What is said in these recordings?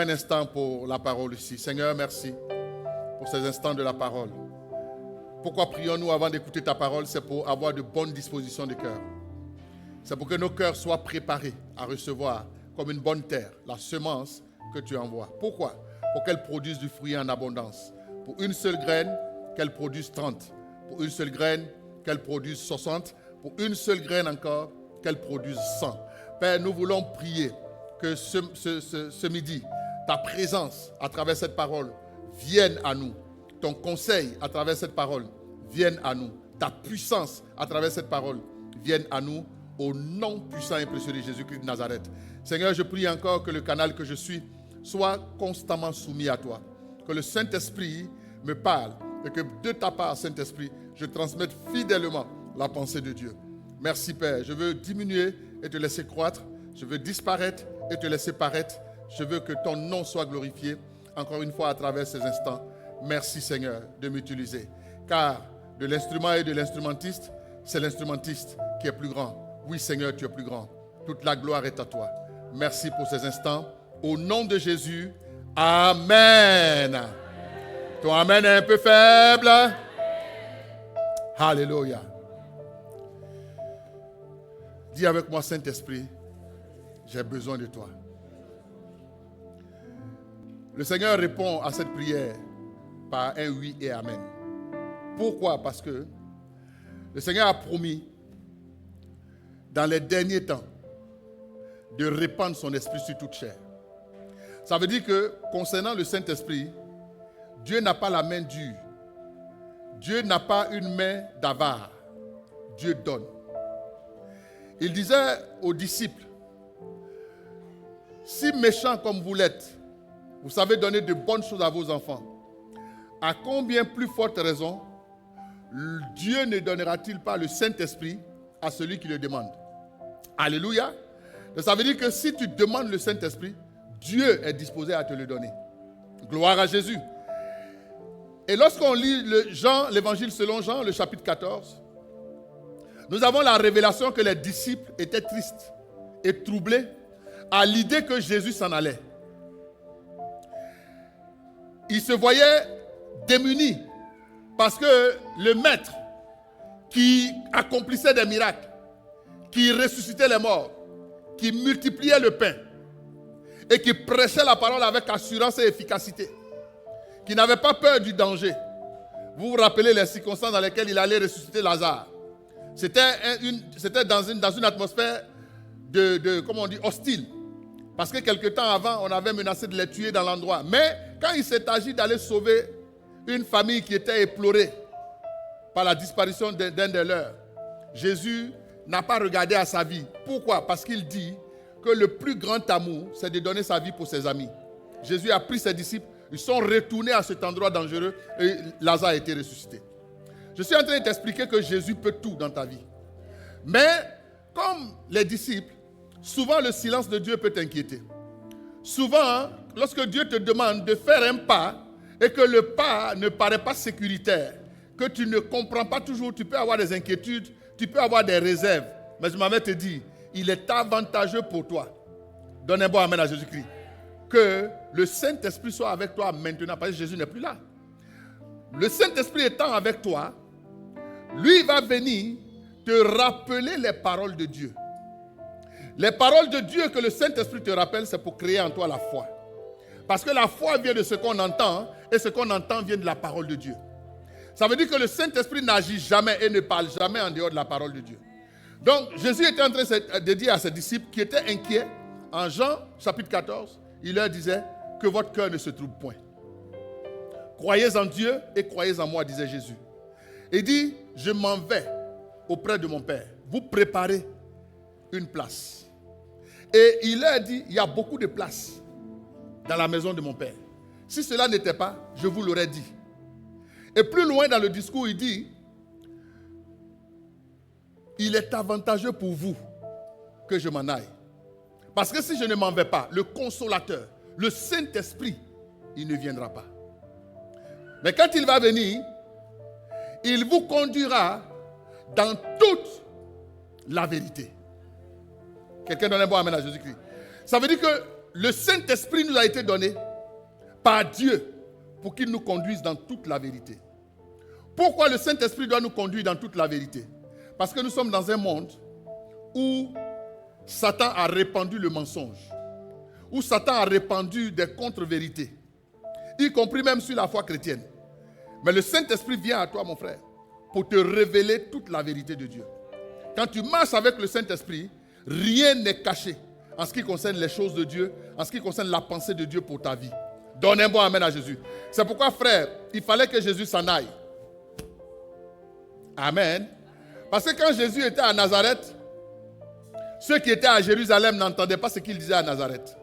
Un instant pour la parole ici. Seigneur, merci pour ces instants de la parole. Pourquoi prions-nous avant d'écouter ta parole? C'est pour avoir de bonnes dispositions de cœur. C'est pour que nos cœurs soient préparés à recevoir comme une bonne terre la semence que tu envoies. Pourquoi? Pour qu'elle produise du fruit en abondance. Pour une seule graine, qu'elle produise 30. Pour une seule graine, qu'elle produise 60. Pour une seule graine encore, qu'elle produise 100. Père, nous voulons prier que ce midi, ta présence à travers cette parole vienne à nous. Ton conseil à travers cette parole vienne à nous. Ta puissance à travers cette parole vienne à nous. Au nom puissant et précieux de Jésus-Christ de Nazareth. Seigneur, je prie encore que le canal que je suis soit constamment soumis à toi. Que le Saint-Esprit me parle et que de ta part, Saint-Esprit, je transmette fidèlement la pensée de Dieu. Merci Père. Je veux diminuer et te laisser croître. Je veux disparaître et te laisser paraître. Je veux que ton nom soit glorifié encore une fois à travers ces instants. Merci Seigneur de m'utiliser. Car de l'instrument et de l'instrumentiste, c'est l'instrumentiste qui est plus grand. Oui Seigneur, tu es plus grand. Toute la gloire est à toi. Merci pour ces instants. Au nom de Jésus, Amen. Ton Amen est un peu faible. Alléluia. Dis avec moi, Saint-Esprit, j'ai besoin de toi. Le Seigneur répond à cette prière par un oui et amen. Pourquoi? Parce que le Seigneur a promis dans les derniers temps de répandre son esprit sur toute chair. Ça veut dire que concernant le Saint-Esprit, Dieu n'a pas la main dure. Dieu n'a pas une main d'avare. Dieu donne. Il disait aux disciples, si méchants comme vous l'êtes, vous savez donner de bonnes choses à vos enfants, à combien plus forte raison Dieu ne donnera-t-il pas le Saint-Esprit à celui qui le demande? Alléluia. Donc ça veut dire que si tu demandes le Saint-Esprit, Dieu est disposé à te le donner. Gloire à Jésus. Et lorsqu'on lit l'évangile selon Jean, le chapitre 14, nous avons la révélation que les disciples étaient tristes et troublés à l'idée que Jésus s'en allait. Ils se voyaient démunis parce que le maître qui accomplissait des miracles, qui ressuscitait les morts, qui multipliait le pain et qui prêchait la parole avec assurance et efficacité, qui n'avait pas peur du danger. Vous vous rappelez les circonstances dans lesquelles il allait ressusciter Lazare. C'était dans une atmosphère comment on dit, hostile. Parce que quelque temps avant, on avait menacé de les tuer dans l'endroit. Mais quand il s'est agi d'aller sauver une famille qui était éplorée par la disparition d'un des leurs, Jésus n'a pas regardé à sa vie. Pourquoi? Parce qu'il dit que le plus grand amour, c'est de donner sa vie pour ses amis. Jésus a pris ses disciples, ils sont retournés à cet endroit dangereux et Lazare a été ressuscité. Je suis en train de t'expliquer que Jésus peut tout dans ta vie. Mais comme les disciples, souvent le silence de Dieu peut t'inquiéter. Souvent, lorsque Dieu te demande de faire un pas et que le pas ne paraît pas sécuritaire, que tu ne comprends pas toujours, tu peux avoir des inquiétudes, tu peux avoir des réserves. Mais je m'avais te dit, il est avantageux pour toi, donne un bon amen à Jésus-Christ, que le Saint-Esprit soit avec toi maintenant, parce que Jésus n'est plus là. Le Saint-Esprit étant avec toi, lui va venir te rappeler les paroles de Dieu. Les paroles de Dieu que le Saint-Esprit te rappelle, c'est pour créer en toi la foi. Parce que la foi vient de ce qu'on entend, et ce qu'on entend vient de la parole de Dieu. Ça veut dire que le Saint-Esprit n'agit jamais et ne parle jamais en dehors de la parole de Dieu. Donc, Jésus était en train de dire à ses disciples qui étaient inquiets, en Jean chapitre 14, il leur disait que votre cœur ne se trouble point. Croyez en Dieu et croyez en moi, disait Jésus. Il dit, je m'en vais auprès de mon Père. Vous préparez une place. Et il leur dit, il y a beaucoup de places dans la maison de mon Père. Si cela n'était pas, je vous l'aurais dit. Et plus loin dans le discours, il dit, il est avantageux pour vous que je m'en aille. Parce que si je ne m'en vais pas, le consolateur, le Saint-Esprit, il ne viendra pas. Mais quand il va venir, il vous conduira dans toute la vérité. Quelqu'un donne un bon amen à Jésus-Christ. Ça veut dire que le Saint-Esprit nous a été donné par Dieu pour qu'il nous conduise dans toute la vérité. Pourquoi le Saint-Esprit doit nous conduire dans toute la vérité? Parce que nous sommes dans un monde où Satan a répandu le mensonge, où Satan a répandu des contre-vérités, y compris même sur la foi chrétienne. Mais le Saint-Esprit vient à toi, mon frère, pour te révéler toute la vérité de Dieu. Quand tu marches avec le Saint-Esprit, rien n'est caché en ce qui concerne les choses de Dieu, en ce qui concerne la pensée de Dieu pour ta vie. Donne un bon amen à Jésus. C'est pourquoi, frère, il fallait que Jésus s'en aille. Amen. Parce que quand Jésus était à Nazareth, ceux qui étaient à Jérusalem n'entendaient pas ce qu'il disait à Nazareth.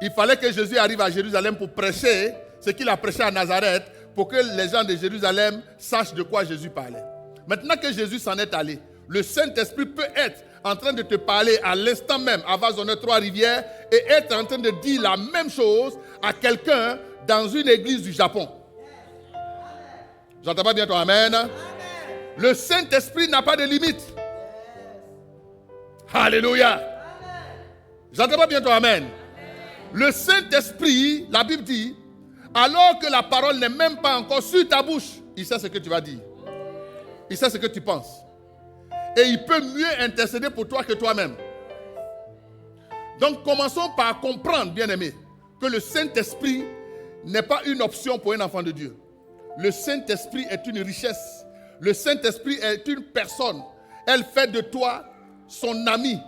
Il fallait que Jésus arrive à Jérusalem pour prêcher ce qu'il a prêché à Nazareth, pour que les gens de Jérusalem sachent de quoi Jésus parlait. Maintenant que Jésus s'en est allé, le Saint-Esprit peut être en train de te parler à l'instant même à Vazonnet-Trois-Rivières et être en train de dire la même chose à quelqu'un dans une église du Japon. J'entends pas bien ton amen. Le Saint-Esprit n'a pas de limite. Alléluia. J'entends pas bien ton amen. Le Saint-Esprit, la Bible dit, alors que la parole n'est même pas encore sur ta bouche, il sait ce que tu vas dire. Il sait ce que tu penses. Et il peut mieux intercéder pour toi que toi-même. Donc commençons par comprendre, bien-aimés, que le Saint-Esprit n'est pas une option pour un enfant de Dieu. Le Saint-Esprit est une richesse. Le Saint-Esprit est une personne. Elle fait de toi son ami.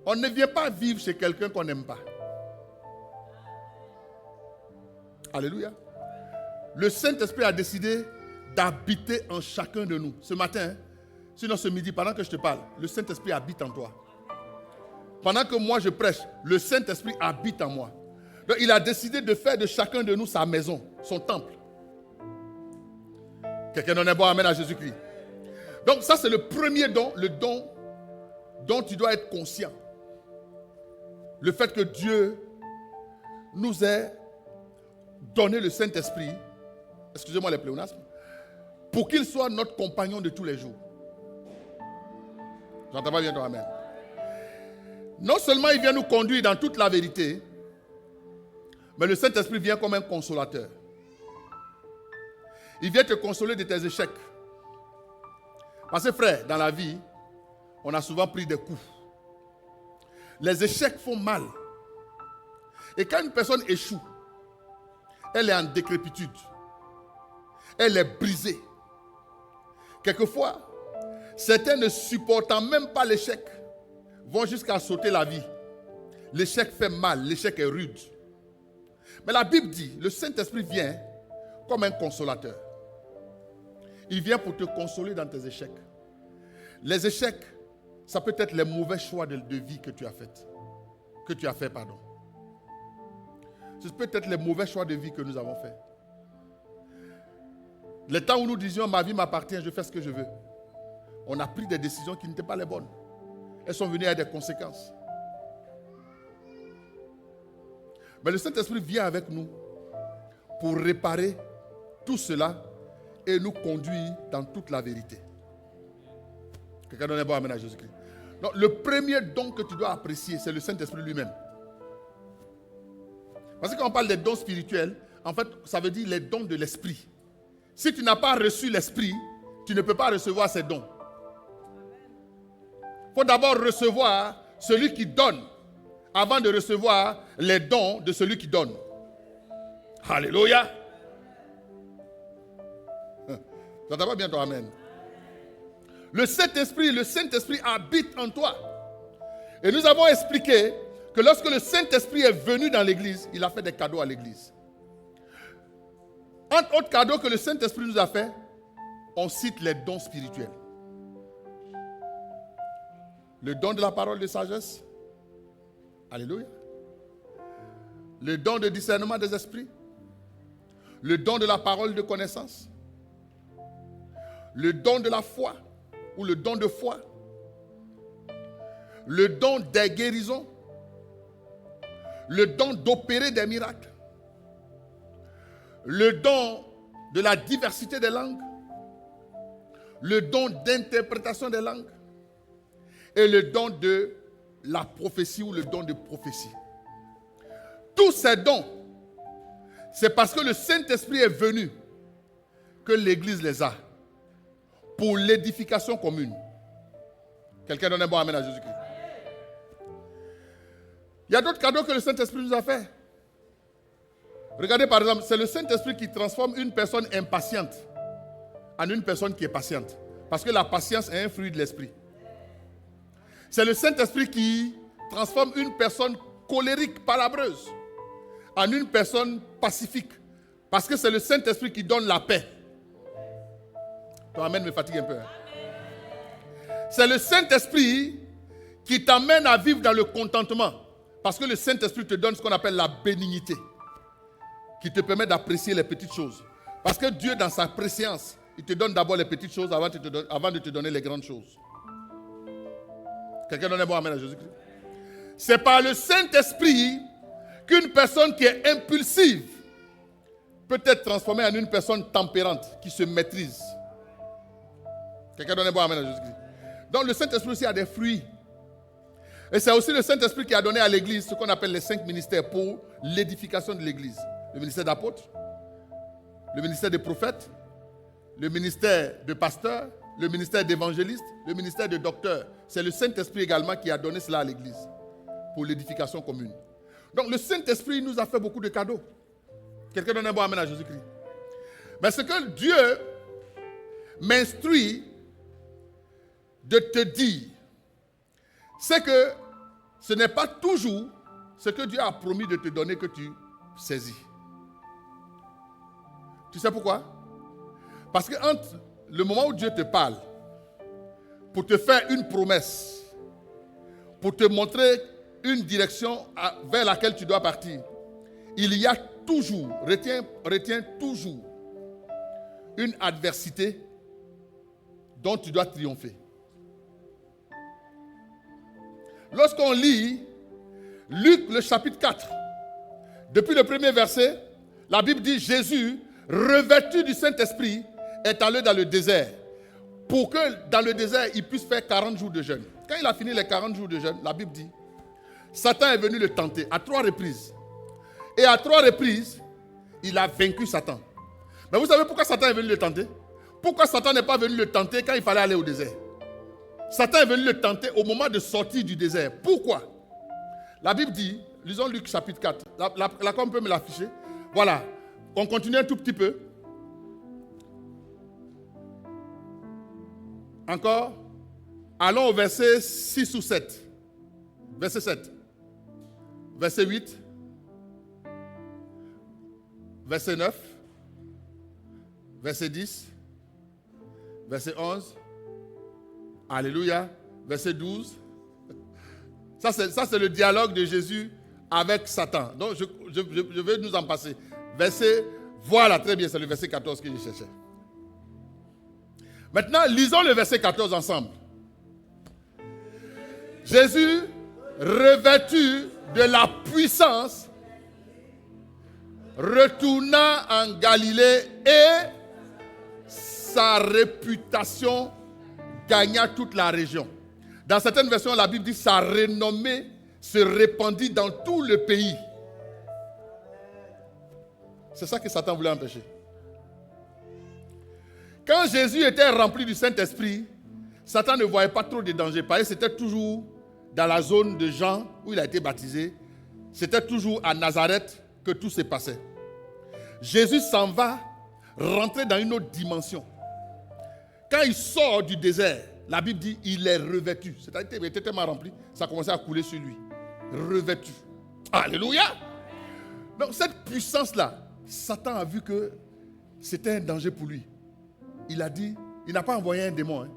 On ne vient pas vivre chez quelqu'un qu'on n'aime pas. Alléluia. Le Saint-Esprit a décidé d'habiter en chacun de nous. Ce matin, sinon ce midi, pendant que je te parle, le Saint-Esprit habite en toi. Pendant que moi je prêche, le Saint-Esprit habite en moi. Donc il a décidé de faire de chacun de nous sa maison, son temple. Quelqu'un donne un bon amen à Jésus-Christ. Donc ça c'est le premier don, le don dont tu dois être conscient. Le fait que Dieu nous ait donné le Saint-Esprit, excusez-moi les pléonasmes, pour qu'il soit notre compagnon de tous les jours. J'entends pas bien ton amen. Non seulement il vient nous conduire dans toute la vérité, mais le Saint-Esprit vient comme un consolateur. Il vient te consoler de tes échecs. Parce que frère, dans la vie, on a souvent pris des coups. Les échecs font mal. Et quand une personne échoue, elle est en décrépitude. Elle est brisée. Quelquefois, certains ne supportant même pas l'échec, vont jusqu'à sauter la vie. L'échec fait mal, l'échec est rude. Mais la Bible dit, le Saint-Esprit vient comme un consolateur. Il vient pour te consoler dans tes échecs. Les échecs, ça peut être les mauvais choix de vie que tu as fait. C'est peut-être les mauvais choix de vie que nous avons fait. Les temps où nous disions, ma vie m'appartient, je fais ce que je veux. On a pris des décisions qui n'étaient pas les bonnes. Elles sont venues avec des conséquences. Mais le Saint-Esprit vient avec nous pour réparer tout cela et nous conduire dans toute la vérité. Quelqu'un donne un bon amen à Jésus-Christ. Donc, le premier don que tu dois apprécier, c'est le Saint-Esprit lui-même. Parce que quand on parle des dons spirituels, en fait, ça veut dire les dons de l'Esprit. Si tu n'as pas reçu l'Esprit, tu ne peux pas recevoir ces dons. Il faut d'abord recevoir celui qui donne avant de recevoir les dons de celui qui donne. Alléluia. J'entends pas bien ton amen. Le Saint-Esprit habite en toi. Et nous avons expliqué que lorsque le Saint-Esprit est venu dans l'église, il a fait des cadeaux à l'église. Entre autres cadeaux que le Saint-Esprit nous a fait, on cite les dons spirituels. Le don de la parole de sagesse. Alléluia. Le don de discernement des esprits. Le don de la parole de connaissance. Le don de la foi ou le don de foi. Le don des guérisons. Le don d'opérer des miracles. Le don de la diversité des langues. Le don d'interprétation des langues. et le don de la prophétie ou le don de prophétie. Tous ces dons, c'est parce que le Saint-Esprit est venu que l'Église les a pour l'édification commune. Quelqu'un donne un bon amen à Jésus-Christ. Il y a d'autres cadeaux que le Saint-Esprit nous a fait. Regardez par exemple, c'est le Saint-Esprit qui transforme une personne impatiente en une personne qui est patiente. Parce que la patience est un fruit de l'Esprit. C'est le Saint-Esprit qui transforme une personne colérique, palabreuse, en une personne pacifique. Parce que c'est le Saint-Esprit qui donne la paix. Ton amen me fatigue un peu. C'est le Saint-Esprit qui t'amène à vivre dans le contentement. Parce que le Saint-Esprit te donne ce qu'on appelle la bénignité, qui te permet d'apprécier les petites choses. Parce que Dieu, dans sa préscience, il te donne d'abord les petites choses avant de te donner les grandes choses. Quelqu'un donne un bon amen à Jésus-Christ. C'est par le Saint-Esprit qu'une personne qui est impulsive peut être transformée en une personne tempérante, qui se maîtrise. Quelqu'un donne un bon amen à Jésus-Christ. Donc le Saint-Esprit aussi a des fruits. Et c'est aussi le Saint-Esprit qui a donné à l'Église ce qu'on appelle les 5 ministères pour l'édification de l'Église. Le ministère d'apôtre, le ministère de prophète, le ministère de pasteur, le ministère d'évangéliste, le ministère de docteur. C'est le Saint-Esprit également qui a donné cela à l'Église pour l'édification commune. Donc le Saint-Esprit nous a fait beaucoup de cadeaux. Quelqu'un donne un bon amen à Jésus-Christ. Mais ce que Dieu m'instruit de te dire, c'est que ce n'est pas toujours ce que Dieu a promis de te donner que tu saisis. Tu sais pourquoi? Parce que entre le moment où Dieu te parle, pour te faire une promesse, pour te montrer une direction vers laquelle tu dois partir, il y a toujours, retiens toujours, une adversité dont tu dois triompher. Lorsqu'on lit Luc le chapitre 4, depuis le premier verset, la Bible dit Jésus, revêtu du Saint-Esprit, est allé dans le désert pour que dans le désert, il puisse faire 40 jours de jeûne. Quand il a fini les 40 jours de jeûne, la Bible dit, Satan est venu le tenter à 3 reprises. Et à 3 reprises, il a vaincu Satan. Mais vous savez pourquoi Satan est venu le tenter? Pourquoi Satan n'est pas venu le tenter quand il fallait aller au désert? Satan est venu le tenter au moment de sortir du désert. Pourquoi? La Bible dit, lisons Luc chapitre 4. La com peut me l'afficher. Voilà. On continue un tout petit peu. Encore. Allons au verset 6 ou 7. Verset 7. Verset 8. Verset 9. Verset 10. Verset 11. Alléluia. Verset 12. Ça, c'est le dialogue de Jésus avec Satan. Donc, je vais nous en passer. Verset, voilà, très bien, c'est le verset 14 que je cherchais. Maintenant, lisons le verset 14 ensemble. Jésus, revêtu de la puissance, retourna en Galilée et sa réputation gagna toute la région. Dans certaines versions, la Bible dit sa renommée se répandit dans tout le pays. C'est ça que Satan voulait empêcher. Quand Jésus était rempli du Saint-Esprit, Satan ne voyait pas trop de danger. Parce que c'était toujours dans la zone de Jean où il a été baptisé. C'était toujours à Nazareth que tout s'est passé. Jésus s'en va rentrer dans une autre dimension. Quand il sort du désert, la Bible dit il est revêtu. C'est-à-dire qu'il était tellement rempli, ça commençait à couler sur lui. Revêtu. Alléluia. Donc cette puissance-là, Satan a vu que c'était un danger pour lui. Il a dit, il n'a pas envoyé un démon.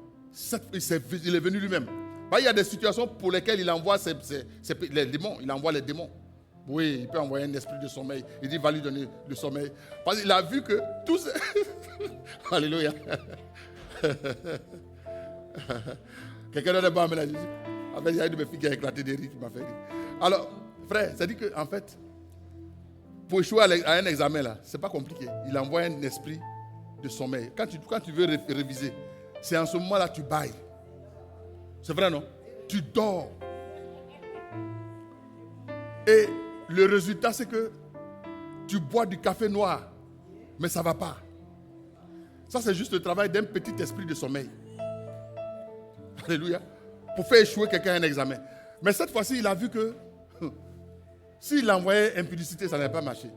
Il est venu lui-même. Il y a des situations pour lesquelles il envoie les démons. Il envoie les démons. Oui, il peut envoyer un esprit de sommeil. Il dit, va lui donner le sommeil. Parce qu'il a vu que tout ce... Alléluia. Quelqu'un d'autre pas amené à Jésus. En fait, il y a une de mes filles qui a éclaté des rires qui m'a fait rire. Alors, frère, ça dit qu'en fait, pour échouer à un examen là, c'est pas compliqué. Il envoie un esprit de sommeil. Quand tu veux réviser, c'est en ce moment-là que tu bailles. C'est vrai, non? tu dors. Et le résultat, c'est que tu bois du café noir, mais ça ne va pas. Ça, c'est juste le travail d'un petit esprit de sommeil. Alléluia. Pour faire échouer quelqu'un à un examen. Mais cette fois-ci, il a vu que s'il envoyait impudicité, ça n'allait pas marcher.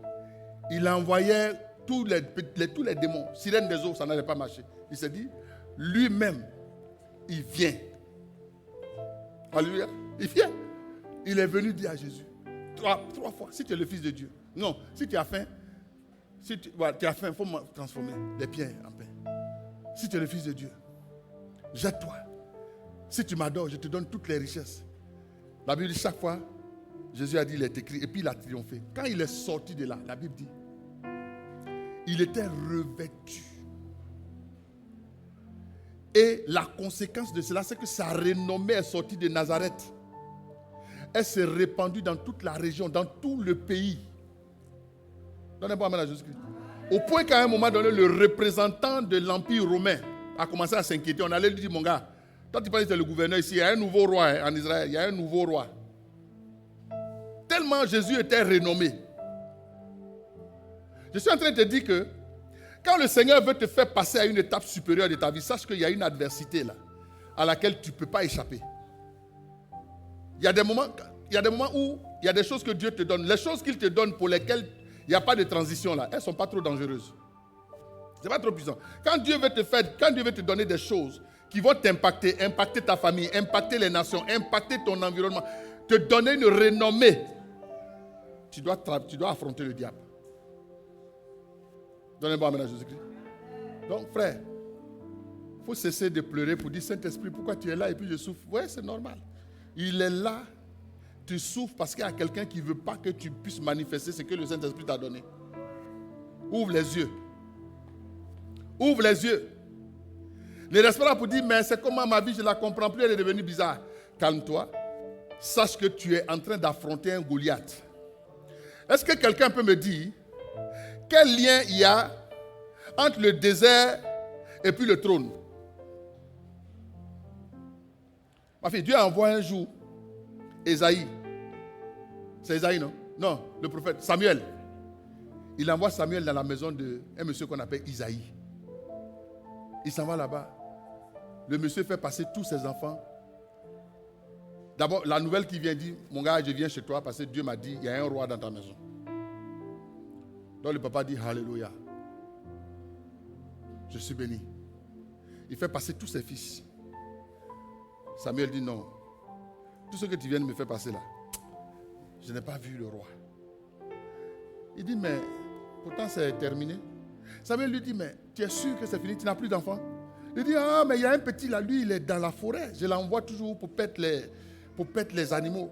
Il envoyait tous les démons, sirènes des eaux, ça n'allait pas marcher. Il s'est dit, lui-même, il vient. Alléluia. Il vient. Il est venu dire à Jésus, trois fois, si tu es le Fils de Dieu. Non, si tu as faim, il faut transformer les pierres en pain. Si tu es le Fils de Dieu, jette-toi. Si tu m'adores, je te donne toutes les richesses. La Bible dit chaque fois, Jésus a dit, il est écrit, et puis il a triomphé. Quand il est sorti de là, la Bible dit, il était revêtu. Et la conséquence de cela, c'est que sa renommée est sortie de Nazareth. Elle s'est répandue dans toute la région, dans tout le pays. Donnez-moi un amen à Jésus-Christ. Au point qu'à un moment donné, le représentant de l'Empire romain a commencé à s'inquiéter. On allait lui dire, mon gars, toi tu penses que tu es le gouverneur ici, il y a un nouveau roi en Israël, il y a un nouveau roi. Tellement Jésus était renommé. Je suis en train de te dire que quand le Seigneur veut te faire passer à une étape supérieure de ta vie, sache qu'il y a une adversité là, à laquelle tu ne peux pas échapper. Il y a des moments où il y a des choses que Dieu te donne. Les choses qu'il te donne pour lesquelles il n'y a pas de transition là, elles ne sont pas trop dangereuses. Ce n'est pas trop puissant. Quand Dieu veut te donner des choses qui vont t'impacter, impacter ta famille, impacter les nations, impacter ton environnement, te donner une renommée, tu dois affronter le diable. Donnez-moi un amen à Jésus-Christ. Donc, frère, il faut cesser de pleurer pour dire, Saint-Esprit, pourquoi tu es là et puis je souffre? Oui, c'est normal. Il est là, tu souffres parce qu'il y a quelqu'un qui ne veut pas que tu puisses manifester ce que le Saint-Esprit t'a donné. Ouvre les yeux. Ouvre les yeux. Ne reste pas là pour dire, mais c'est comment ma vie, je ne la comprends plus, elle est devenue bizarre. Calme-toi. Sache que tu es en train d'affronter un Goliath. Est-ce que quelqu'un peut me dire quel lien il y a entre le désert et puis le trône? Ma fille, Dieu envoie un jour Ésaïe. C'est Ésaïe, non? Non, le prophète Samuel. Il envoie Samuel dans la maison d'un monsieur qu'on appelle Isaïe. Il s'en va là-bas. Le monsieur fait passer tous ses enfants. D'abord, la nouvelle qui vient dit, mon gars, je viens chez toi parce que Dieu m'a dit, il y a un roi dans ta maison. Donc le papa dit, Alléluia. Je suis béni. Il fait passer tous ses fils. Samuel dit, non. Tout ce que tu viens de me faire passer là, je n'ai pas vu le roi. Il dit, mais pourtant c'est terminé. Samuel lui dit, mais tu es sûr que c'est fini, tu n'as plus d'enfants? Il dit, ah, mais il y a un petit là, lui, il est dans la forêt. Je l'envoie toujours pour pète les animaux.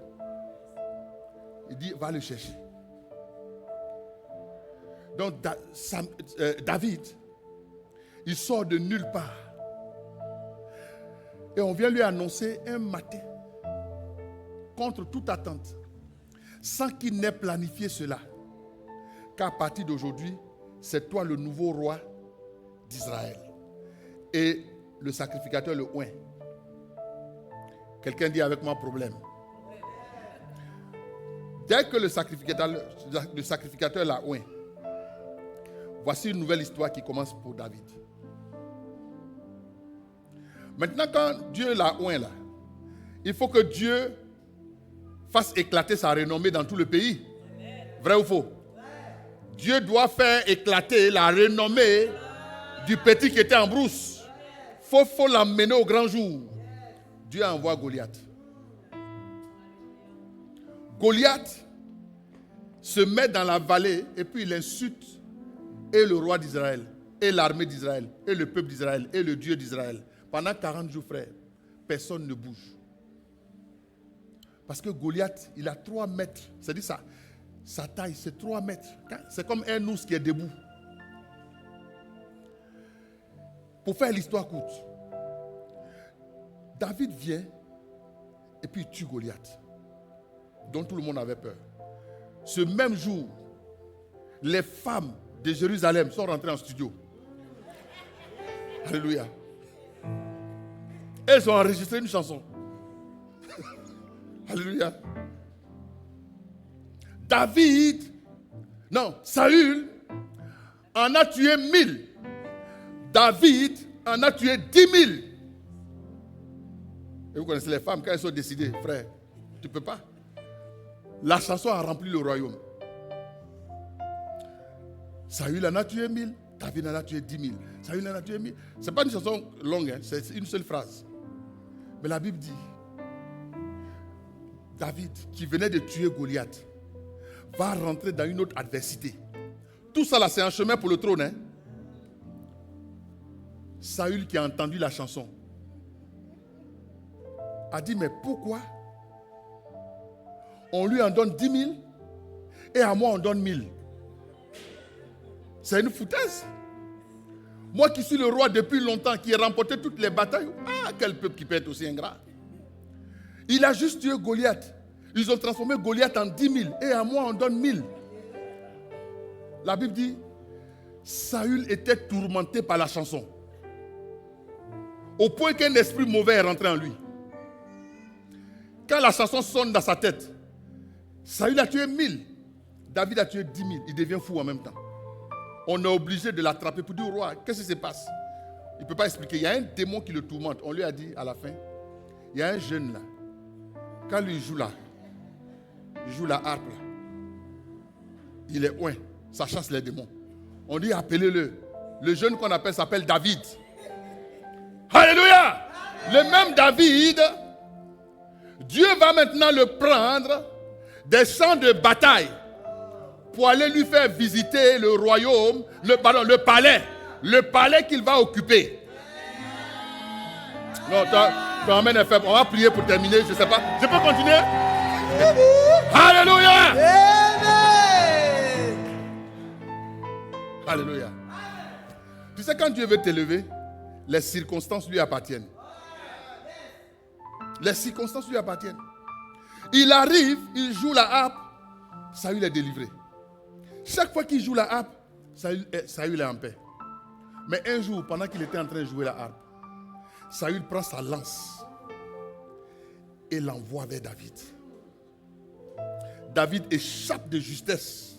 Il dit, va le chercher. Donc, David, il sort de nulle part. Et on vient lui annoncer un matin, contre toute attente, sans qu'il n'ait planifié cela, qu'à partir d'aujourd'hui, c'est toi le nouveau roi d'Israël. Et le sacrificateur le oint. Quelqu'un dit avec moi problème. Dès que le sacrificateur l'a oint, voici une nouvelle histoire qui commence pour David. Maintenant, quand Dieu l'a oint là, il faut que Dieu fasse éclater sa renommée dans tout le pays. Vrai ou faux? Dieu doit faire éclater la renommée du petit qui était en brousse. Faut l'emmener au grand jour. Dieu envoie Goliath. Goliath se met dans la vallée et puis il insulte et le roi d'Israël, et l'armée d'Israël, et le peuple d'Israël, et le Dieu d'Israël. Pendant 40 jours, frère, personne ne bouge. Parce que Goliath, il a 3 mètres. C'est-à-dire ça. Sa taille, c'est 3 mètres. C'est comme un ours qui est debout. Pour faire l'histoire courte, David vient et puis il tue Goliath, dont tout le monde avait peur. Ce même jour, les femmes de Jérusalem sont rentrées en studio. Alléluia. Elles ont enregistré une chanson. Alléluia. Saül en a tué 1000. David en a tué 10 000. Et vous connaissez les femmes, quand elles sont décidées, frère, tu ne peux pas. La chanson a rempli le royaume. Saül en a tué 1000, David en a tué 10 000. Saül en a tué 1000. Ce n'est pas une chanson longue, hein, c'est une seule phrase. Mais la Bible dit, David, qui venait de tuer Goliath, va rentrer dans une autre adversité. Tout ça là, c'est un chemin pour le trône. Hein? Saül, qui a entendu la chanson, a dit, mais pourquoi on lui en donne 10 000 et à moi on donne 1000? C'est une foutaise. Moi qui suis le roi depuis longtemps, qui ai remporté toutes les batailles, quel peuple qui peut être aussi ingrat. Il a juste tué Goliath. Ils ont transformé Goliath en 10 000 et à moi on donne 1000. La Bible dit, Saül était tourmenté par la chanson. Au point qu'un esprit mauvais est rentré en lui. Quand la chanson sonne dans sa tête, Saül a tué 1000. David a tué 10 000. Il devient fou en même temps. On est obligé de l'attraper pour dire au roi, qu'est-ce qui se passe? Il ne peut pas expliquer. Il y a un démon qui le tourmente. On lui a dit à la fin, il y a un jeune là. Quand lui joue là, il joue la harpe là. Il est ouin. Ça chasse les démons. On dit appelez-le. Le jeune qu'on appelle s'appelle David. Alléluia! Le même David, Dieu va maintenant le prendre des champs de bataille pour aller lui faire visiter le royaume, le palais. Le palais qu'il va occuper. Non, ton amen est faible. On va prier pour terminer, je ne sais pas. Je peux continuer? Alléluia! Alléluia. Tu sais, quand Dieu veut t'élever, les circonstances lui appartiennent. Les circonstances lui appartiennent. Il arrive, il joue la harpe, Saül est délivré. Chaque fois qu'il joue la harpe, Saül est en paix. Mais un jour, pendant qu'il était en train de jouer la harpe, Saül prend sa lance et l'envoie vers David. David échappe de justesse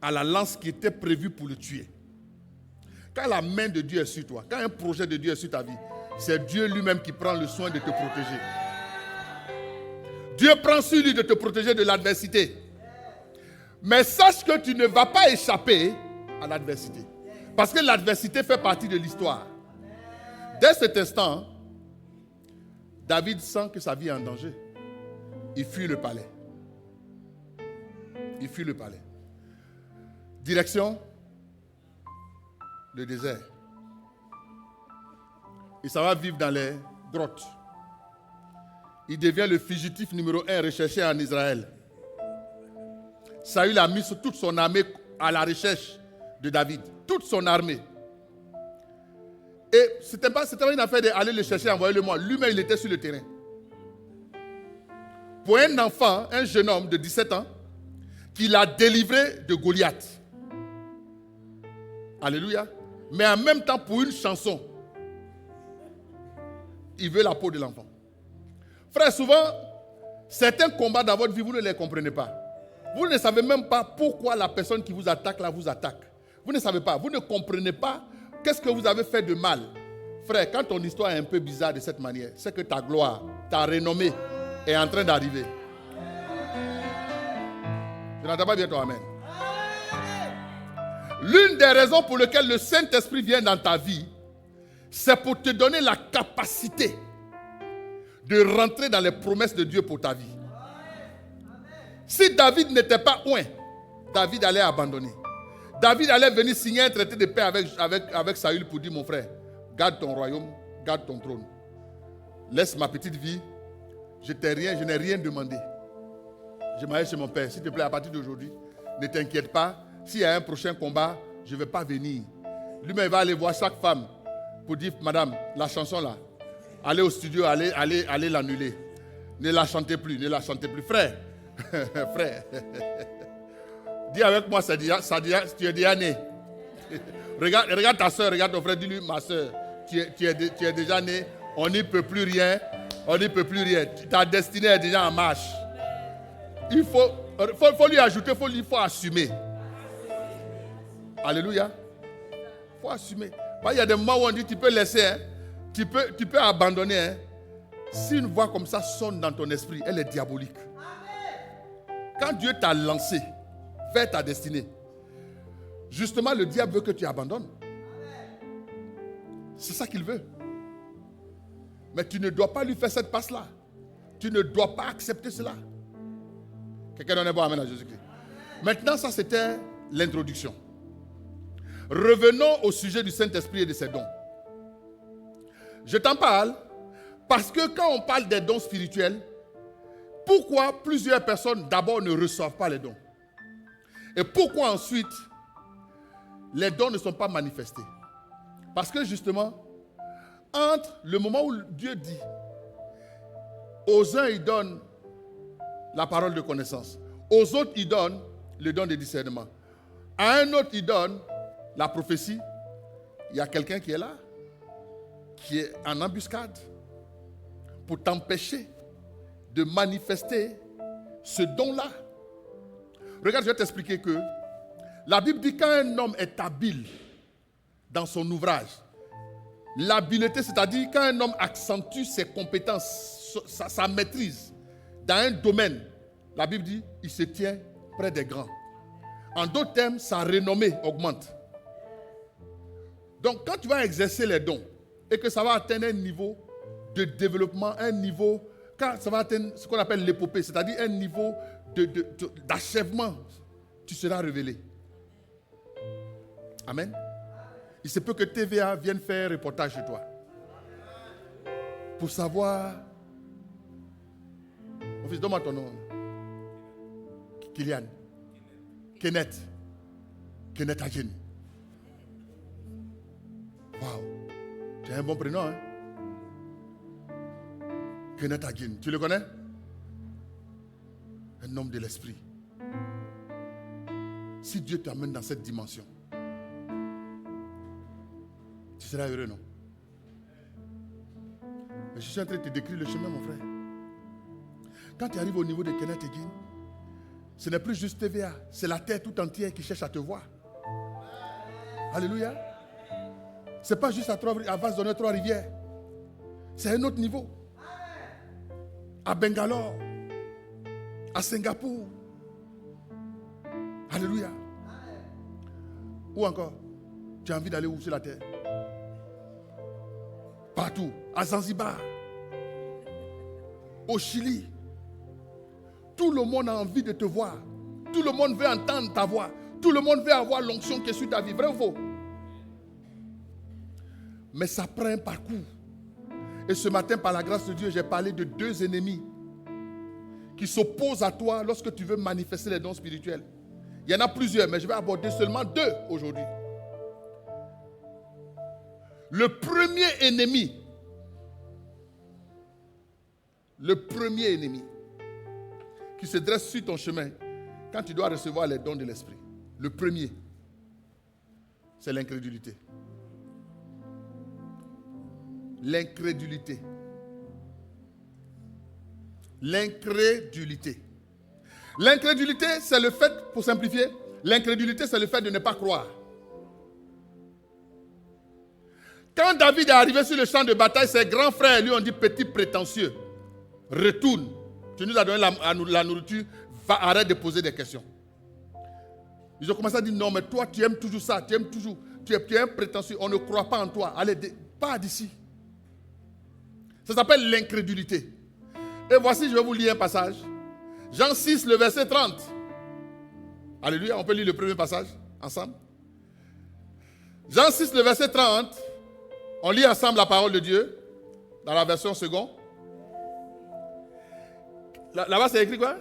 à la lance qui était prévue pour le tuer. Quand la main de Dieu est sur toi, quand un projet de Dieu est sur ta vie, c'est Dieu lui-même qui prend le soin de te protéger. Dieu prend sur lui de te protéger de l'adversité. Mais sache que tu ne vas pas échapper à l'adversité. Parce que l'adversité fait partie de l'histoire. Dès cet instant, David sent que sa vie est en danger. Il fuit le palais. Il fuit le palais. Direction le désert. Il s'en va vivre dans les grottes. Il devient le fugitif numéro 1 recherché en Israël. Saül a mis toute son armée à la recherche de David. Toute son armée. Et ce n'était pas une affaire d'aller le chercher, envoyer le moi. Lui-même, il était sur le terrain. Pour un enfant, un jeune homme de 17 ans, qu'il a délivré de Goliath. Alléluia. Mais en même temps, pour une chanson, il veut la peau de l'enfant. Frère, souvent, certains combats dans votre vie, vous ne les comprenez pas. Vous ne savez même pas pourquoi la personne qui vous attaque là vous attaque. Vous ne savez pas, vous ne comprenez pas qu'est-ce que vous avez fait de mal. Frère, quand ton histoire est un peu bizarre de cette manière, c'est que ta gloire, ta renommée est en train d'arriver. Je n'entends pas bien ton amen. L'une des raisons pour lesquelles le Saint-Esprit vient dans ta vie, c'est pour te donner la capacité de rentrer dans les promesses de Dieu pour ta vie. Si David n'était pas loin, David allait abandonner. David allait venir signer un traité de paix avec Saül pour dire, mon frère, garde ton royaume, garde ton trône. Laisse ma petite vie, je n'ai rien demandé. Je m'arrête chez mon père. S'il te plaît, à partir d'aujourd'hui, ne t'inquiète pas. S'il y a un prochain combat, je ne vais pas venir. Lui-même, il va aller voir chaque femme pour dire, madame, la chanson là, allez au studio, allez l'annuler. Ne la chantez plus, ne la chantez plus. Frère, frère, dis avec moi, tu es déjà né. Regarde ta soeur, regarde ton frère, dis-lui, ma soeur, tu es déjà né, on n'y peut plus rien. On n'y peut plus rien. Ta destinée est déjà en marche. Il faut lui ajouter, il faut assumer. Alléluia. Il faut assumer. Il y a des moments où on dit tu peux laisser, hein, tu peux abandonner. Hein. Si une voix comme ça sonne dans ton esprit, elle est diabolique. Quand Dieu t'a lancé vers ta destinée, justement le diable veut que tu abandonnes. C'est ça qu'il veut. Mais tu ne dois pas lui faire cette passe-là. Tu ne dois pas accepter cela. Quelqu'un donne un bon amen à Jésus-Christ. Maintenant, ça c'était l'introduction. Revenons au sujet du Saint-Esprit et de ses dons. Je t'en parle parce que quand on parle des dons spirituels, pourquoi plusieurs personnes d'abord ne reçoivent pas les dons? Et pourquoi ensuite les dons ne sont pas manifestés? Parce que justement, entre le moment où Dieu dit, aux uns il donne la parole de connaissance, aux autres il donne le don de discernement, à un autre il donne la prophétie, il y a quelqu'un qui est là, qui est en embuscade pour t'empêcher de manifester ce don-là. Regarde, je vais t'expliquer que la Bible dit qu'un homme est habile dans son ouvrage, l'habileté, c'est-à-dire quand un homme accentue ses compétences, sa maîtrise dans un domaine, la Bible dit il se tient près des grands. En d'autres termes, sa renommée augmente. Donc, quand tu vas exercer les dons et que ça va atteindre un niveau de développement, un niveau, quand ça va atteindre ce qu'on appelle l'épopée, c'est-à-dire un niveau d'achèvement, tu seras révélé. Amen. Il se peut que TVA vienne faire un reportage chez toi pour savoir. Mon fils, donne-moi ton nom. Kylian. Kenneth Adjen. Waouh. Tu as un bon prénom, hein? Kenneth Adjen. Tu le connais? Un homme de l'esprit. Si Dieu t'amène dans cette dimension, tu seras heureux, non? Mais je suis en train de te décrire le chemin, mon frère. Quand tu arrives au niveau de Kenneth Adjen, ce n'est plus juste TVA, c'est la terre tout entière qui cherche à te voir. Alléluia. Ce n'est pas juste à Trois-Rivières. C'est un autre niveau. À Bangalore, à Singapour. Alléluia. Où encore? Tu as envie d'aller où sur la terre? Partout. À Zanzibar. Au Chili. Tout le monde a envie de te voir. Tout le monde veut entendre ta voix. Tout le monde veut avoir l'onction qui est sur ta vie. Vrai ou faux? Mais ça prend un parcours. Et ce matin, par la grâce de Dieu, j'ai parlé de 2 ennemis qui s'opposent à toi lorsque tu veux manifester les dons spirituels. Il y en a plusieurs, mais je vais aborder seulement 2 aujourd'hui. Le premier ennemi qui se dresse sur ton chemin quand tu dois recevoir les dons de l'esprit, le premier, c'est l'incrédulité. L'incrédulité. L'incrédulité. L'incrédulité, c'est le fait, pour simplifier, l'incrédulité, c'est le fait de ne pas croire. Quand David est arrivé sur le champ de bataille, ses grands frères lui ont dit, petit prétentieux, retourne. Tu nous as donné la nourriture, arrête de poser des questions. Ils ont commencé à dire, non, mais toi, tu aimes toujours ça, tu es un prétentieux, on ne croit pas en toi. Allez, pars d'ici. Ça s'appelle l'incrédulité. Et voici, je vais vous lire un passage. Jean 6, le verset 30. Alléluia, on peut lire le premier passage ensemble. Jean 6, le verset 30. On lit ensemble la parole de Dieu dans la version seconde. Là-bas, c'est écrit quoi?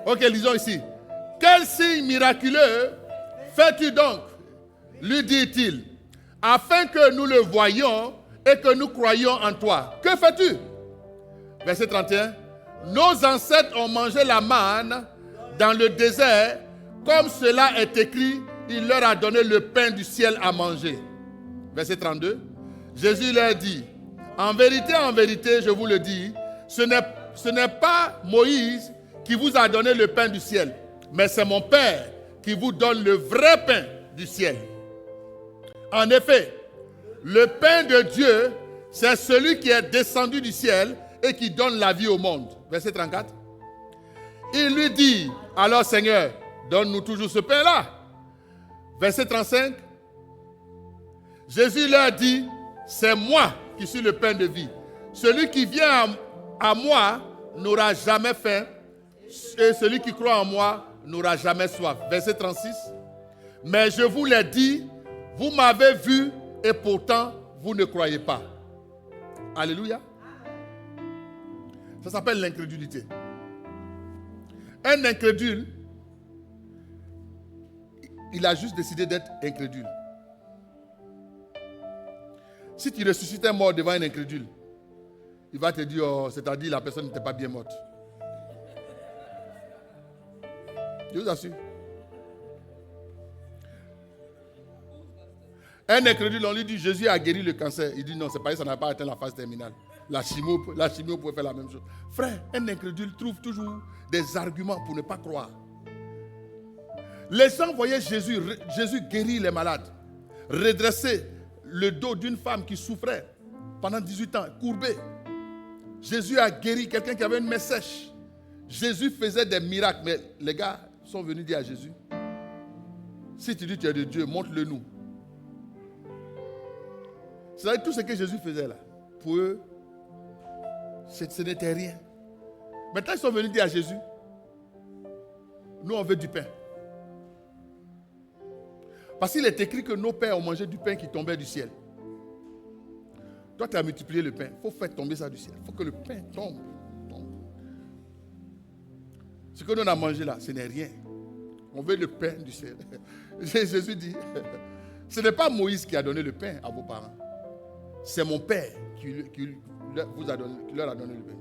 Ok, lisons ici. Quel signe miraculeux fais-tu donc, lui dit-il, afin que nous le voyions et que nous croyions en toi. Que fais-tu? Verset 31. Nos ancêtres ont mangé la manne dans le désert, comme cela est écrit, il leur a donné le pain du ciel à manger. Verset 32. Jésus leur dit, En vérité, je vous le dis, ce n'est pas Moïse qui vous a donné le pain du ciel, mais c'est mon Père qui vous donne le vrai pain du ciel. En effet, le pain de Dieu, c'est celui qui est descendu du ciel et qui donne la vie au monde. Verset 34. Il lui dit, alors Seigneur, donne-nous toujours ce pain-là. Verset 35. Jésus leur dit, c'est moi qui suis le pain de vie. Celui qui vient à moi n'aura jamais faim, et celui qui croit en moi n'aura jamais soif. Verset 36. Mais je vous l'ai dit, vous m'avez vu et pourtant vous ne croyez pas. Alléluia. Ça s'appelle l'incrédulité. Un incrédule, il a juste décidé d'être incrédule. Si tu ressuscites un mort devant un incrédule, il va te dire, oh, c'est-à-dire la personne n'était pas bien morte. Je vous assure. Un incrédule, on lui dit, Jésus a guéri le cancer. Il dit, non, c'est pas ça n'a pas atteint la phase terminale. La chimio pouvait faire la même chose. Frère, un incrédule trouve toujours des arguments pour ne pas croire. Les gens voyaient Jésus guérir les malades, redresser le dos d'une femme qui souffrait pendant 18 ans, courbée. Jésus a guéri quelqu'un qui avait une main sèche. Jésus faisait des miracles, mais les gars sont venus dire à Jésus, si tu dis que tu es de Dieu, montre-le nous. C'est-à-dire tout ce que Jésus faisait là, pour eux, ce n'était rien. Maintenant, ils sont venus dire à Jésus, nous on veut du pain. Parce qu'il est écrit que nos pères ont mangé du pain qui tombait du ciel. Toi, tu as multiplié le pain. Il faut faire tomber ça du ciel. Il faut que le pain tombe. Ce que nous on a mangé là, ce n'est rien. On veut le pain du ciel. Jésus dit, ce n'est pas Moïse qui a donné le pain à vos parents. C'est mon Père qui leur a donné le pain.